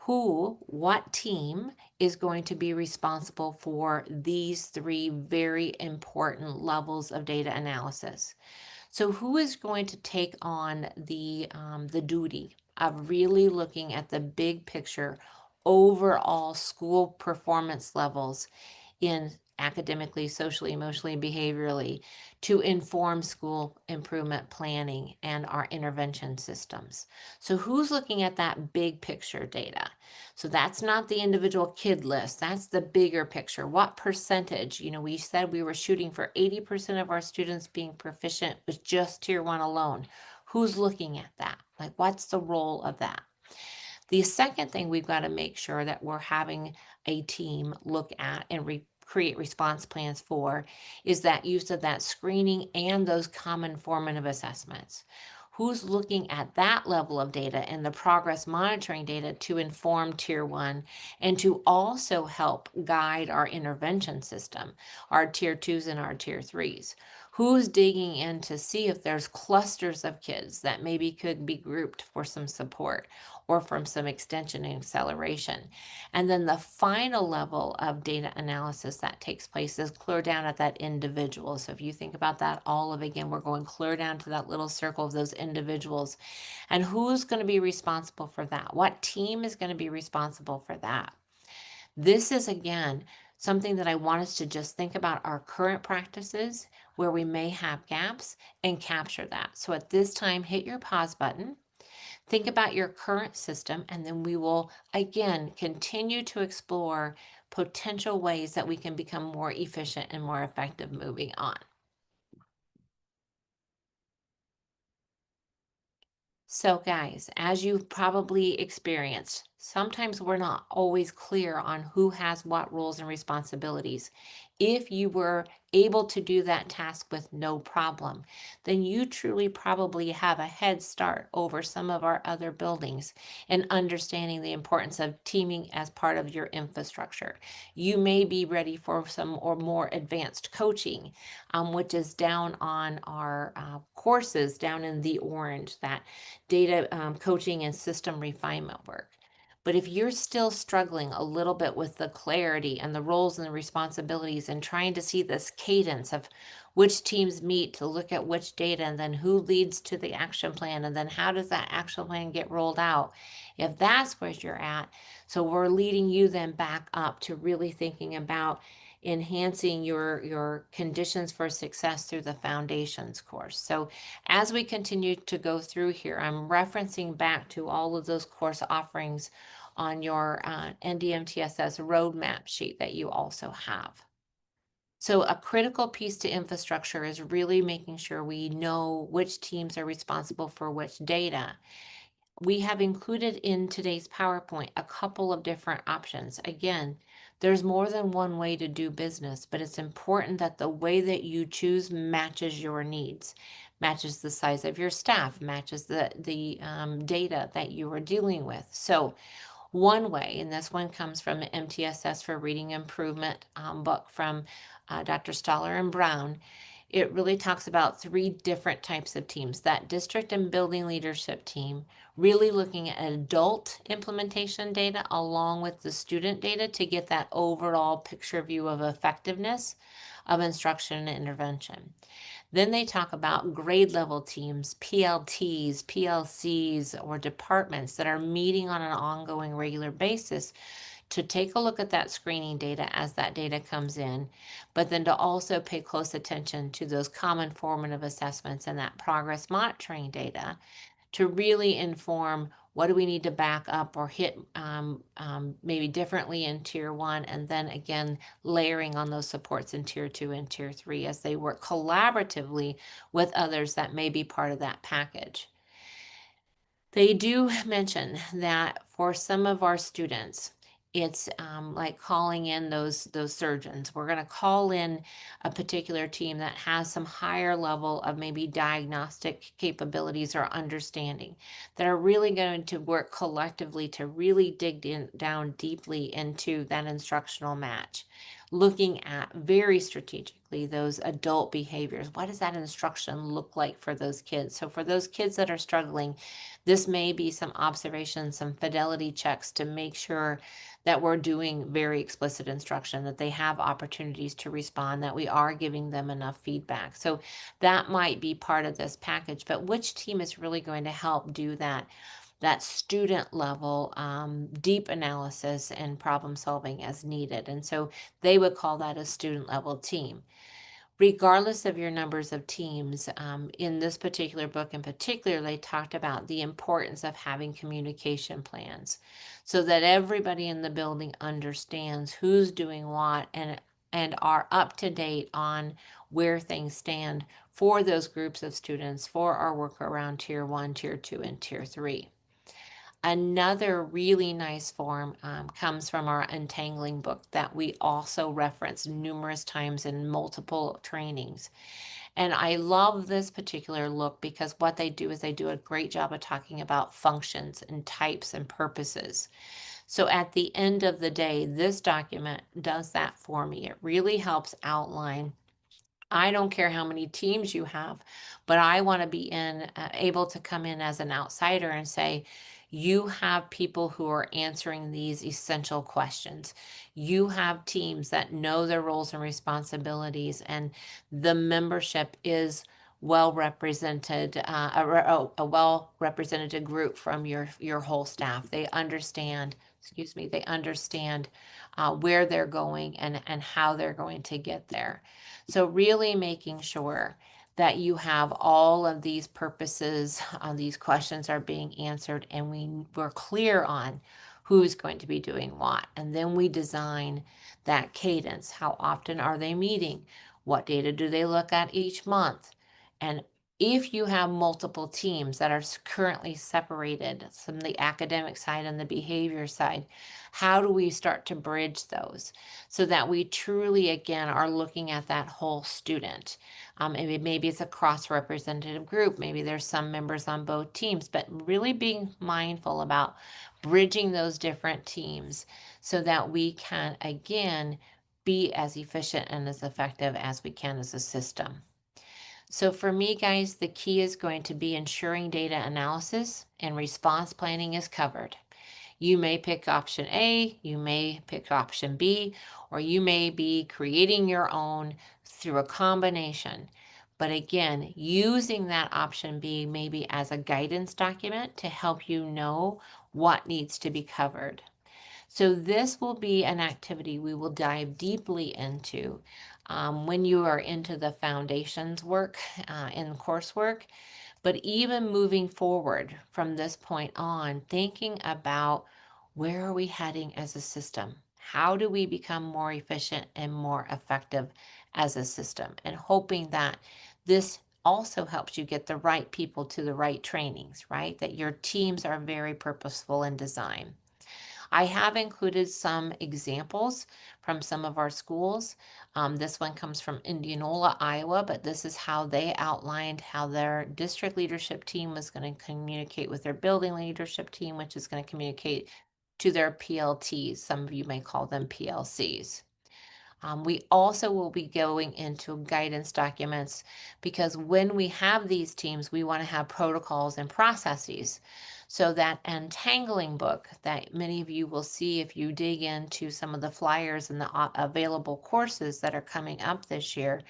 what team is going to be responsible for these three very important levels of data analysis. So who is going to take on the duty of really looking at the big picture, overall school performance levels in academically, socially, emotionally, behaviorally to inform school improvement planning and our intervention systems? So who's looking at that big picture data? So that's not the individual kid list. That's the bigger picture. What percentage? We said we were shooting for 80% of our students being proficient with just tier 1 alone. Who's looking at that? Like, what's the role of that? The second thing we've got to make sure that we're having a team look at and create response plans for is that use of that screening and those common formative assessments. Who's looking at that level of data and the progress monitoring data to inform tier 1 and to also help guide our intervention system, our tier 2s and our tier 3s? Who's digging in to see if there's clusters of kids that maybe could be grouped for some support? or from some extension and acceleration. And then the final level of data analysis that takes place is clear down at that individual. So if you think about that olive again, we're going clear down to that little circle of those individuals. And who's going to be responsible for that? What team is going to be responsible for that? This is, again, something that I want us to just think about our current practices where we may have gaps and capture that. So at this time, hit your pause button. Think about your current system, and then we will again continue to explore potential ways that we can become more efficient and more effective moving on. So, guys, as you've probably experienced, sometimes we're not always clear on who has what roles and responsibilities. If you were able to do that task with no problem, then you truly probably have a head start over some of our other buildings in understanding the importance of teaming as part of your infrastructure. You may be ready for some or more advanced coaching, which is down on our courses down in the orange, that data coaching and system refinement work. But if you're still struggling a little bit with the clarity and the roles and the responsibilities and trying to see this cadence of which teams meet to look at which data and then who leads to the action plan and then how does that action plan get rolled out, if that's where you're at, so we're leading you then back up to really thinking about enhancing your conditions for success through the foundations course. So as we continue to go through here, I'm referencing back to all of those course offerings on your NDMTSS roadmap sheet that you also have. So a critical piece to infrastructure is really making sure we know which teams are responsible for which data. We have included in today's PowerPoint a couple of different options. Again, there's more than one way to do business, but it's important that the way that you choose matches your needs, matches the size of your staff, matches the data that you are dealing with. So one way, and this one comes from the MTSS for Reading Improvement book from Dr. Stoller and Brown. It really talks about 3 different types of teams. That district and building leadership team, really looking at adult implementation data along with the student data to get that overall picture view of effectiveness of instruction and intervention. Then they talk about grade level teams, PLTs, PLCs, or departments that are meeting on an ongoing regular basis to take a look at that screening data as that data comes in, but then to also pay close attention to those common formative assessments and that progress monitoring data to really inform what do we need to back up or hit maybe differently in tier 1, and then again layering on those supports in tier 2 and tier 3 as they work collaboratively with others that may be part of that package. They do mention that for some of our students, it's like calling in those surgeons. We're going to call in a particular team that has some higher level of maybe diagnostic capabilities or understanding that are really going to work collectively to really dig down deeply into that instructional match, looking at very strategically those adult behaviors. What does that instruction look like for those kids? So for those kids that are struggling, this may be some observations, some fidelity checks to make sure that we're doing very explicit instruction, that they have opportunities to respond, that we are giving them enough feedback. So that might be part of this package, but which team is really going to help do that student level deep analysis and problem solving as needed? And so they would call that a student level team. Regardless of your numbers of teams, in this particular book in particular, they talked about the importance of having communication plans so that everybody in the building understands who's doing what and are up to date on where things stand for those groups of students for our work around tier 1, tier 2, and tier 3. Another really nice form comes from our Untangling book that we also reference numerous times in multiple trainings. And I love this particular look because what they do is they do a great job of talking about functions and types and purposes. So at the end of the day, this document does that for me. It really helps outline. I don't care how many teams you have, but I want to be able to come in as an outsider and say, You have people who are answering these essential questions. You have teams that know their roles and responsibilities, and the membership is well represented, a well represented group from your whole staff. They understand, excuse me, they understand where they're going and how they're going to get there. So really making sure that you have all of these purposes, these questions are being answered, and we're clear on who's going to be doing what. And then we design that cadence. How often are they meeting? What data do they look at each month? And if you have multiple teams that are currently separated from the academic side and the behavior side, how do we start to bridge those so that we truly, again, are looking at that whole student? Maybe it's a cross-representative group. Maybe there's some members on both teams, but really being mindful about bridging those different teams so that we can, again, be as efficient and as effective as we can as a system. So for me, guys, the key is going to be ensuring data analysis and response planning is covered. You may pick option A, you may pick option B, or you may be creating your own through a combination. But again, using that option B maybe as a guidance document to help you know what needs to be covered. So this will be an activity we will dive deeply into when you are into the foundations work in coursework. But even moving forward from this point on, thinking about where are we heading as a system? How do we become more efficient and more effective as a system? And hoping that this also helps you get the right people to the right trainings, right? That your teams are very purposeful in design. I have included some examples from some of our schools. This one comes from Indianola, Iowa, but this is how they outlined how their district leadership team was going to communicate with their building leadership team, which is going to communicate to their PLTs. Some of you may call them PLCs. We also will be going into guidance documents because when we have these teams, we want to have protocols and processes. So that untangling book that many of you will see if you dig into some of the flyers and the available courses that are coming up this year,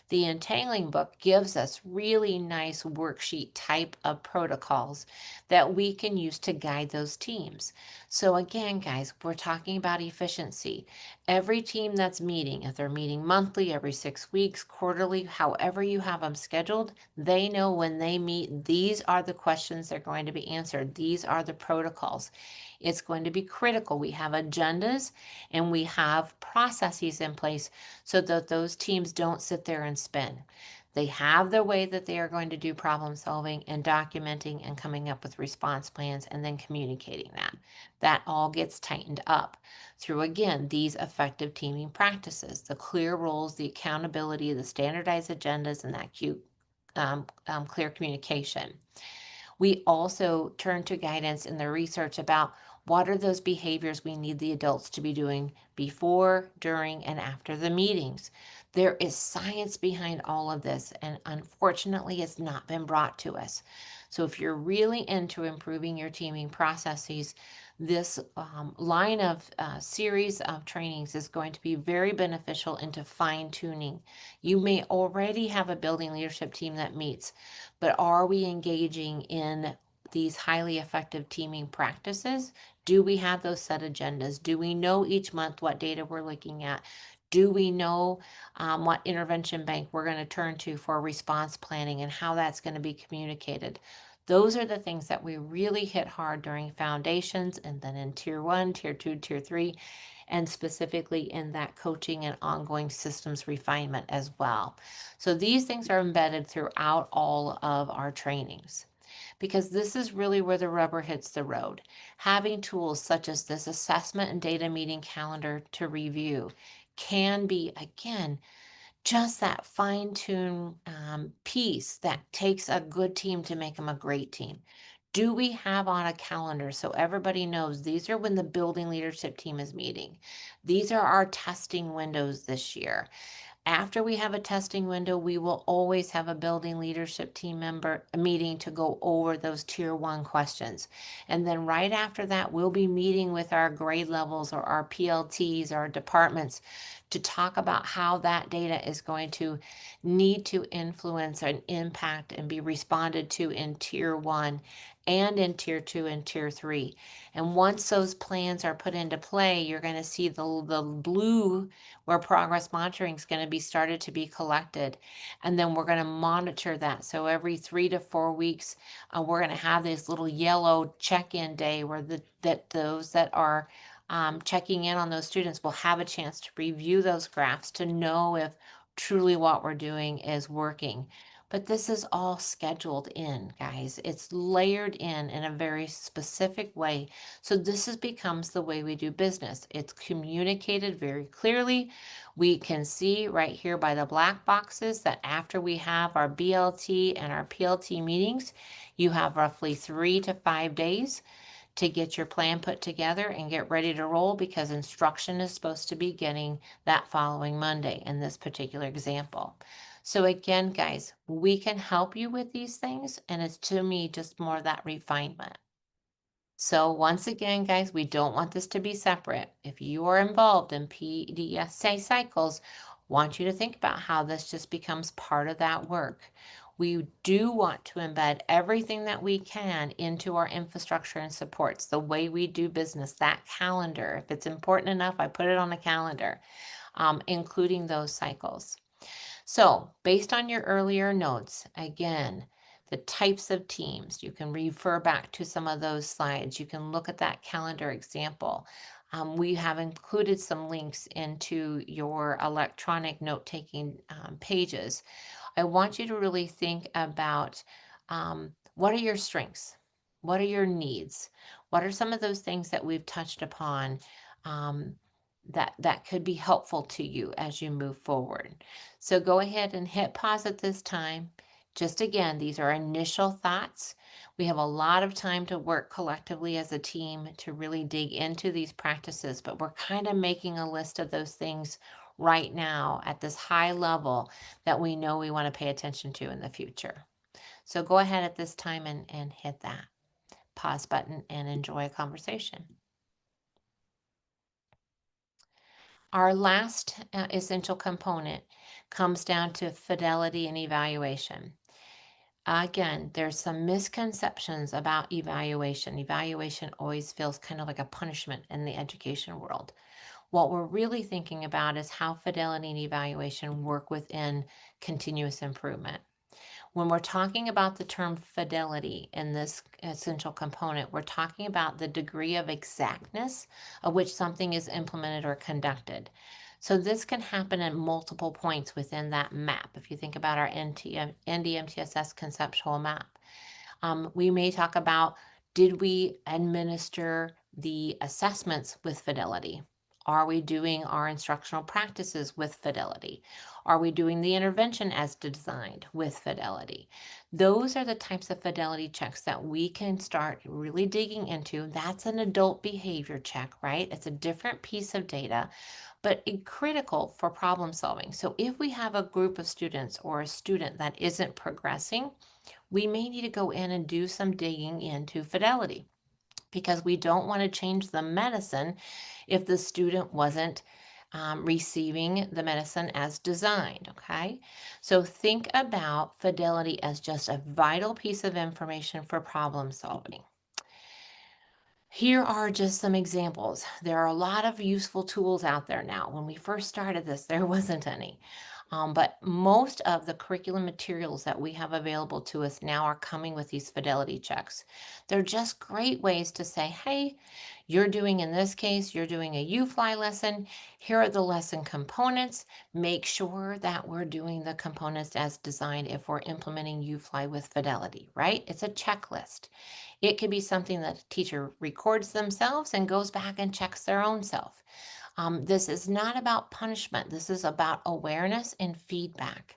the untangling book gives us really nice worksheet type of protocols that we can use to guide those teams. So again, guys, we're talking about efficiency. Every team that's meeting, if they're meeting monthly, every 6 weeks, quarterly, however you have them scheduled, they know when they meet, these are the questions they're going to be answered. These are the protocols. It's going to be critical. We have agendas and we have processes in place so that those teams don't sit there and spin. They have their way that they are going to do problem solving and documenting and coming up with response plans and then communicating that. That all gets tightened up through, again, these effective teaming practices, the clear roles, the accountability, the standardized agendas, and that clear communication. We also turn to guidance in the research about what are those behaviors we need the adults to be doing before, during, and after the meetings. There is science behind all of this, and unfortunately, it's not been brought to us. So if you're really into improving your teaming processes, this line of series of trainings is going to be very beneficial into fine tuning. You may already have a building leadership team that meets, but are we engaging in these highly effective teaming practices? Do we have those set agendas? Do we know each month what data we're looking at? Do we know what intervention bank we're going to turn to for response planning and how that's going to be communicated? Those are the things that we really hit hard during foundations and then in tier 1, tier 2, tier 3, and specifically in that coaching and ongoing systems refinement as well. So these things are embedded throughout all of our trainings because this is really where the rubber hits the road. Having tools such as this assessment and data meeting calendar to review can be, again, just that fine-tune piece that takes a good team to make them a great team. Do we have on a calendar so everybody knows these are when the building leadership team is meeting? These are our testing windows this year. After we have a testing window, we will always have a building leadership team member meeting to go over those tier 1 questions. And then right after that, we'll be meeting with our grade levels or our PLTs, our departments, to talk about how that data is going to need to influence and impact and be responded to in tier 1 and in tier 2 and tier 3. And once those plans are put into play, you're going to see the blue where progress monitoring is going to be started to be collected. And then we're going to monitor that. So every 3 to 4 weeks, we're going to have this little yellow check-in day where those that are checking in on those students will have a chance to review those graphs to know if truly what we're doing is working. But this is all scheduled in, guys. It's layered in a very specific way. So becomes the way we do business. It's communicated very clearly. We can see right here by the black boxes that after we have our BLT and our PLT meetings, you have roughly 3 to 5 days to get your plan put together and get ready to roll, because instruction is supposed to be beginning that following Monday in this particular example. So again, guys, we can help you with these things, and it's to me just more that refinement. So once again, guys, we don't want this to be separate. If you are involved in PDSA cycles, want you to think about how this just becomes part of that work. We do want to embed everything that we can into our infrastructure and supports, the way we do business, that calendar. If it's important enough, I put it on the calendar, including those cycles. So based on your earlier notes, again, the types of teams, you can refer back to some of those slides. You can look at that calendar example. We have included some links into your electronic note-taking pages. I want you to really think about what are your strengths? What are your needs? What are some of those things that we've touched upon that could be helpful to you as you move forward? So go ahead and hit pause at this time. Just again, these are initial thoughts. We have a lot of time to work collectively as a team to really dig into these practices, but we're kind of making a list of those things right now at this high level that we know we want to pay attention to in the future. So go ahead at this time and hit that pause button and enjoy a conversation. Our last essential component comes down to fidelity and evaluation. Again, there's some misconceptions about evaluation. Evaluation always feels kind of like a punishment in the education world. What we're really thinking about is how fidelity and evaluation work within continuous improvement. When we're talking about the term fidelity in this essential component, we're talking about the degree of exactness of which something is implemented or conducted. So this can happen at multiple points within that map. If you think about our NDMTSS conceptual map, we may talk about, did we administer the assessments with fidelity? Are we doing our instructional practices with fidelity? Are we doing the intervention as designed with fidelity? Those are the types of fidelity checks that we can start really digging into. That's an adult behavior check, right? It's a different piece of data, but critical for problem solving. So if we have a group of students or a student that isn't progressing, we may need to go in and do some digging into fidelity, because we don't want to change the medicine if the student wasn't receiving the medicine as designed, okay? So think about fidelity as just a vital piece of information for problem solving. Here are just some examples. There are a lot of useful tools out there now. When we first started this, there wasn't any. But most of the curriculum materials that we have available to us now are coming with these fidelity checks. They're just great ways to say, hey, you're doing, in this case, you're doing a U-Fly lesson. Here are the lesson components. Make sure that we're doing the components as designed if we're implementing U-Fly with fidelity, right? It's a checklist. It could be something that a teacher records themselves and goes back and checks their own self. This is not about punishment. This is about awareness and feedback.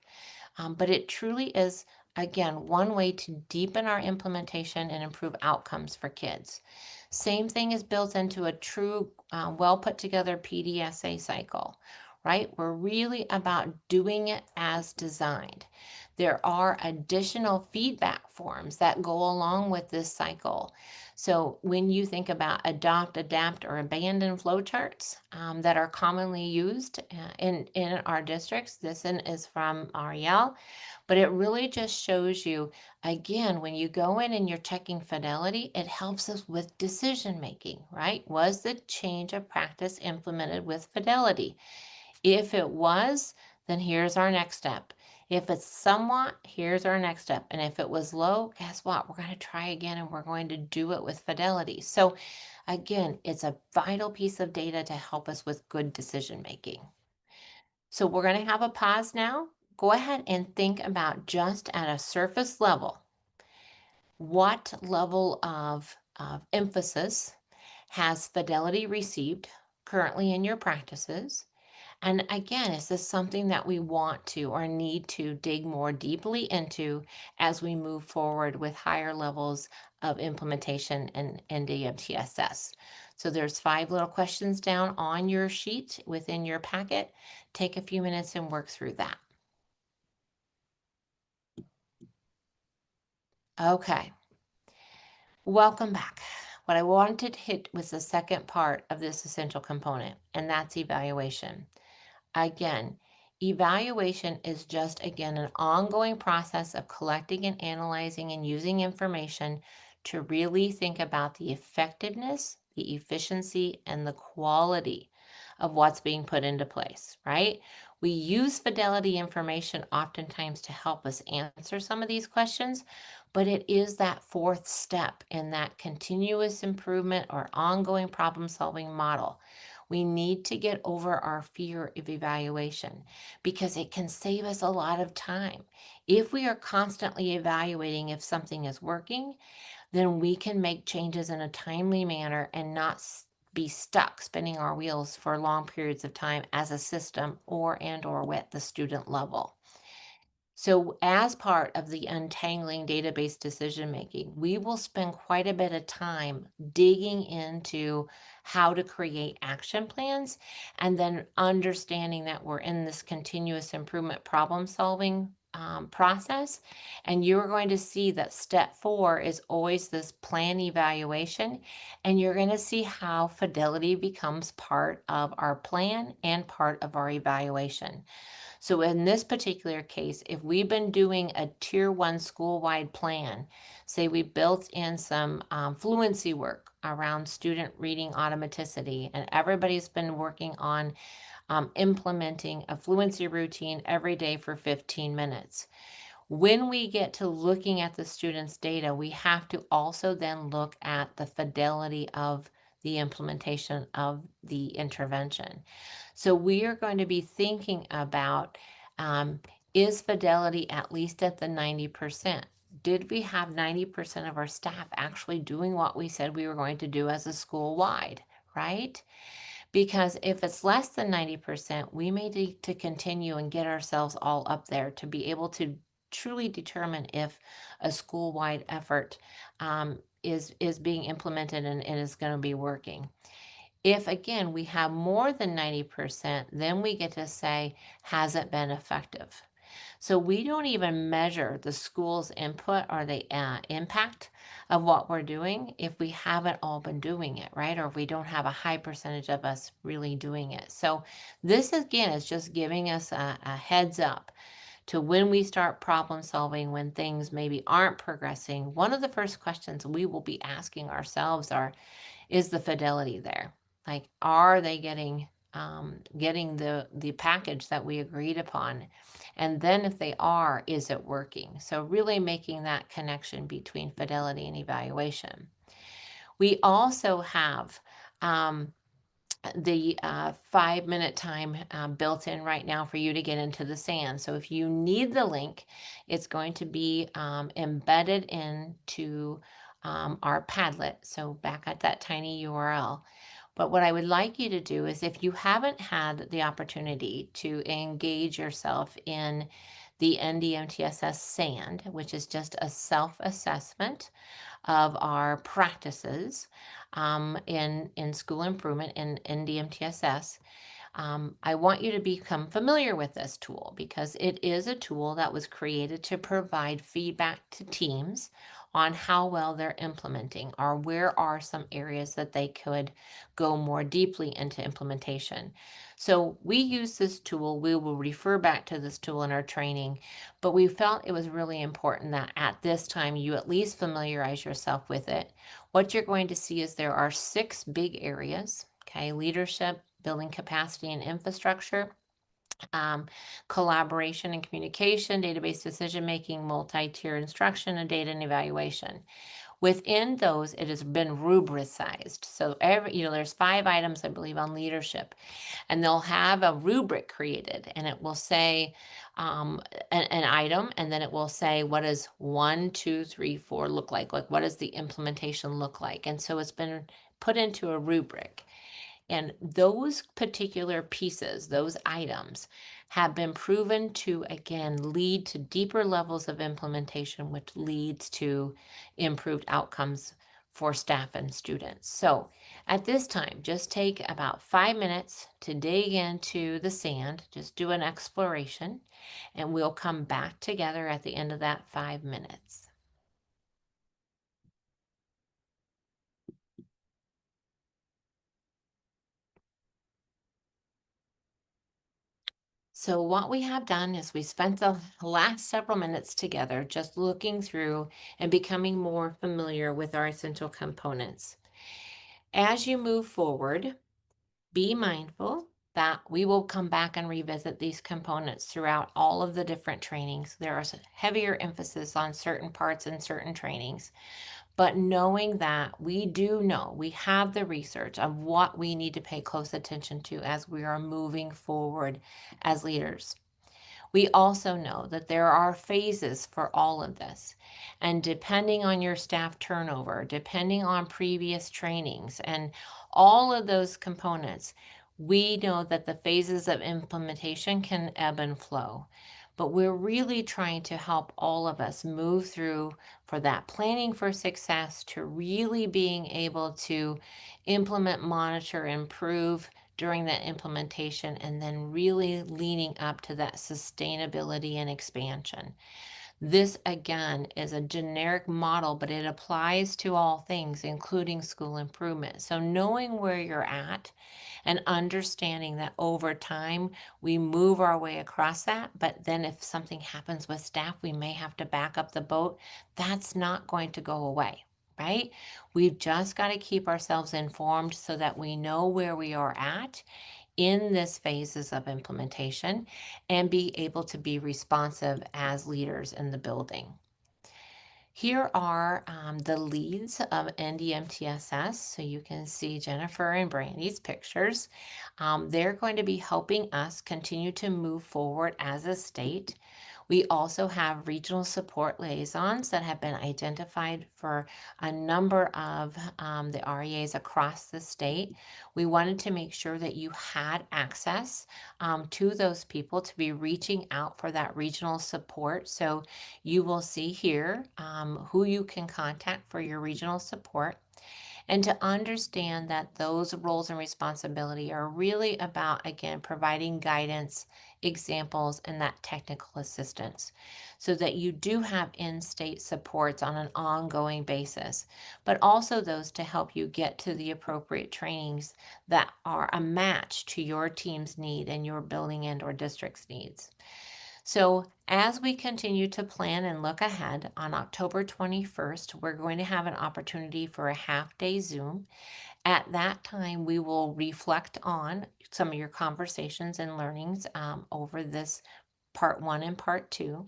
But it truly is, again, one way to deepen our implementation and improve outcomes for kids. Same thing is built into a true, well put together PDSA cycle, right? We're really about doing it as designed. There are additional feedback forms that go along with this cycle. So when you think about adopt, adapt, or abandon flowcharts that are commonly used in our districts, this one is from REL, but it really just shows you, again, when you go in and you're checking fidelity, it helps us with decision making, right? Was the change of practice implemented with fidelity? If it was, then here's our next step. If it's somewhat, here's our next step. And if it was low, guess what? We're going to try again and we're going to do it with fidelity. So again, it's a vital piece of data to help us with good decision making. So we're going to have a pause now. Go ahead and think about, just at a surface level, what level of emphasis has fidelity received currently in your practices? And again, is this something that we want to or need to dig more deeply into as we move forward with higher levels of implementation in NDMTSS? So there's 5 little questions down on your sheet within your packet. Take a few minutes and work through that. Okay, welcome back. What I wanted to hit was the second part of this essential component, and that's evaluation. Again, evaluation is just, again, an ongoing process of collecting and analyzing and using information to really think about the effectiveness, the efficiency, and the quality of what's being put into place, right? We use fidelity information oftentimes to help us answer some of these questions, but it is that 4th step in that continuous improvement or ongoing problem solving model. We need to get over our fear of evaluation because it can save us a lot of time. If we are constantly evaluating if something is working, then we can make changes in a timely manner and not be stuck spinning our wheels for long periods of time as a system or at the student level. So as part of the untangling database decision making, we will spend quite a bit of time digging into how to create action plans and then understanding that we're in this continuous improvement problem solving process. And you're going to see that step 4 is always this plan evaluation. And you're going to see how fidelity becomes part of our plan and part of our evaluation. So in this particular case, if we've been doing a tier 1 school-wide plan, say we built in some fluency work around student reading automaticity, and everybody's been working on implementing a fluency routine every day for 15 minutes. When we get to looking at the students' data, we have to also then look at the fidelity of the implementation of the intervention. So we are going to be thinking about, is fidelity at least at the 90%? Did we have 90% of our staff actually doing what we said we were going to do as a school-wide, right? Because if it's less than 90%, we may need to continue and get ourselves all up there to be able to truly determine if a school-wide effort is being implemented and is going to be working. If, again, we have more than 90%, then we get to say, has it been effective? So we don't even measure the school's input or the impact of what we're doing if we haven't all been doing it, right? Or if we don't have a high percentage of us really doing it. So this, again, is just giving us a heads up to when we start problem solving, when things maybe aren't progressing. One of the first questions we will be asking ourselves is the fidelity there? Like, are they getting the package that we agreed upon? And then if they are, is it working? So really making that connection between fidelity and evaluation. We also have the 5-minute time built in right now for you to get into the SAN. So if you need the link, it's going to be embedded into our Padlet. So back at that tiny URL. But what I would like you to do is, if you haven't had the opportunity to engage yourself in the NDMTSS SAND, which is just a self-assessment of our practices in school improvement in NDMTSS, I want you to become familiar with this tool because it is a tool that was created to provide feedback to teams on how well they're implementing or where are some areas that they could go more deeply into implementation. So we use this tool. We will refer back to this tool in our training, but we felt it was really important that at this time you at least familiarize yourself with it. What you're going to see is there are 6 big areas, okay? Leadership, building capacity and infrastructure, collaboration and communication, database decision making, multi-tier instruction, and data and evaluation. Within those, it has been rubricized. So there's 5 items, I believe, on leadership, and they'll have a rubric created, and it will say an item, and then it will say what does 1, 2, 3, 4 look like? Like what does the implementation look like? And so it's been put into a rubric. And those particular pieces, those items, have been proven to, again, lead to deeper levels of implementation, which leads to improved outcomes for staff and students. So at this time, just take about 5 minutes to dig into the sand, just do an exploration, and we'll come back together at the end of that 5 minutes. So what we have done is we spent the last several minutes together just looking through and becoming more familiar with our essential components. As you move forward, be mindful that we will come back and revisit these components throughout all of the different trainings. There is a heavier emphasis on certain parts in certain trainings, but knowing that we do know, we have the research of what we need to pay close attention to as we are moving forward as leaders. We also know that there are phases for all of this. And depending on your staff turnover, depending on previous trainings, and all of those components, we know that the phases of implementation can ebb and flow. But we're really trying to help all of us move through for that planning for success to really being able to implement, monitor, improve during that implementation, and then really leaning up to that sustainability and expansion. This again is a generic model, but it applies to all things, including school improvement. So knowing where you're at and understanding that over time we move our way across that, but then if something happens with staff, we may have to back up the boat. That's not going to go away, right? We've just got to keep ourselves informed so that we know where we are at in this phases of implementation and be able to be responsive as leaders in the building. Here are the leads of NDMTSS. So you can see Jennifer and Brandy's pictures. They're going to be helping us continue to move forward as a state. We also have regional support liaisons that have been identified for a number of the REAs across the state. We wanted to make sure that you had access to those people to be reaching out for that regional support. So you will see here who you can contact for your regional support, and to understand that those roles and responsibility are really about, again, providing guidance, examples, and that technical assistance so that you do have in-state supports on an ongoing basis, but also those to help you get to the appropriate trainings that are a match to your team's need and your building and or district's needs. So as we continue to plan and look ahead, on October 21st, we're going to have an opportunity for a half-day Zoom. At that time, we will reflect on some of your conversations and learnings over this part 1 and part 2.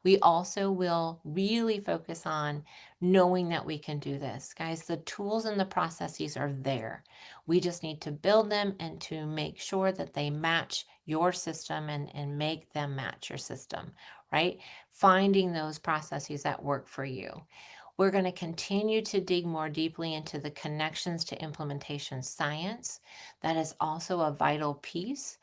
We also will really focus on knowing that we can do this. Guys, the tools and the processes are there. We just need to build them and to make sure that they match your system and make them match your system, right? Finding those processes that work for you. We're going to continue to dig more deeply into the connections to implementation science. That is also a vital piece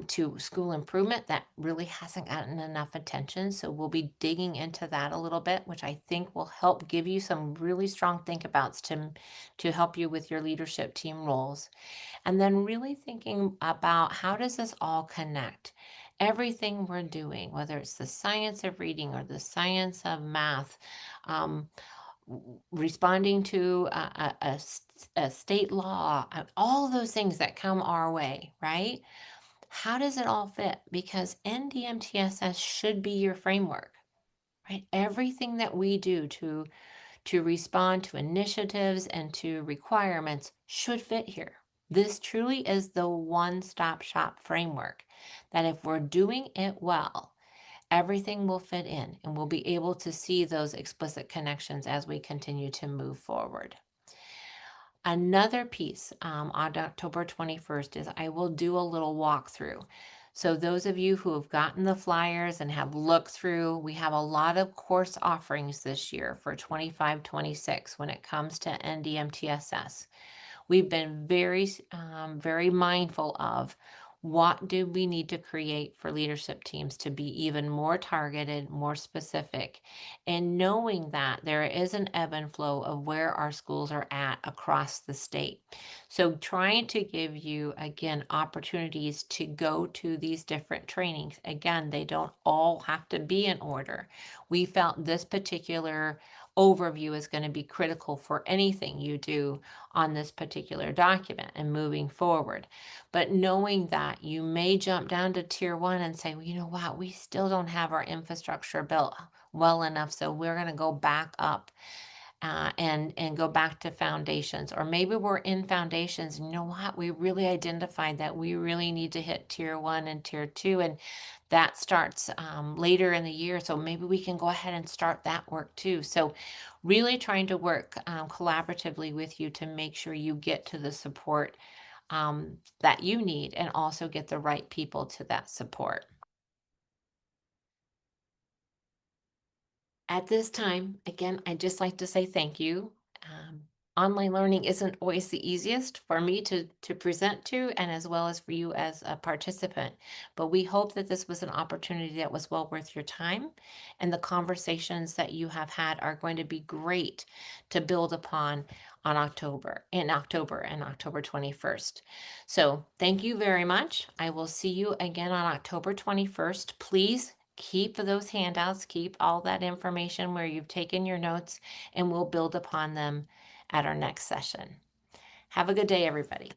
to school improvement that really hasn't gotten enough attention. So we'll be digging into that a little bit, which I think will help give you some really strong think abouts to help you with your leadership team roles. And then really thinking about how does this all connect? Everything we're doing, whether it's the science of reading or the science of math, um, responding to a state law, all those things that come our way, right? How does it all fit? Because NDMTSS should be your framework, right? Everything that we do to respond to initiatives and to requirements should fit here. This truly is the one-stop shop framework that if we're doing it well, everything will fit in and we'll be able to see those explicit connections as we continue to move forward. Another piece on October 21st is I will do a little walkthrough. So those of you who have gotten the flyers and have looked through, we have a lot of course offerings this year for 25-26 when it comes to NDMTSS. We've been very mindful of what do we need to create for leadership teams to be even more targeted, more specific, and knowing that there is an ebb and flow of where our schools are at across the state. So trying to give you, again, opportunities to go to these different trainings. Again, they don't all have to be in order. We felt this particular overview is going to be critical for anything you do on this particular document and moving forward. But knowing that you may jump down to tier 1 and say, well, you know what, we still don't have our infrastructure built well enough, so we're going to go back up and go back to foundations. Or maybe we're in foundations and you know what, we really identified that we really need to hit tier 1 and tier 2, and that starts later in the year. So maybe we can go ahead and start that work too. So really trying to work collaboratively with you to make sure you get to the support that you need and also get the right people to that support. At this time, again, I'd just like to say thank you. Um, Online learning isn't always the easiest for me to present to, and as well as for you as a participant. But we hope that this was an opportunity that was well worth your time, and the conversations that you have had are going to be great to build upon on October and October 21st. So thank you very much. I will see you again on October 21st. Please keep those handouts, keep all that information where you've taken your notes, and we'll build upon them at our next session. Have a good day, everybody.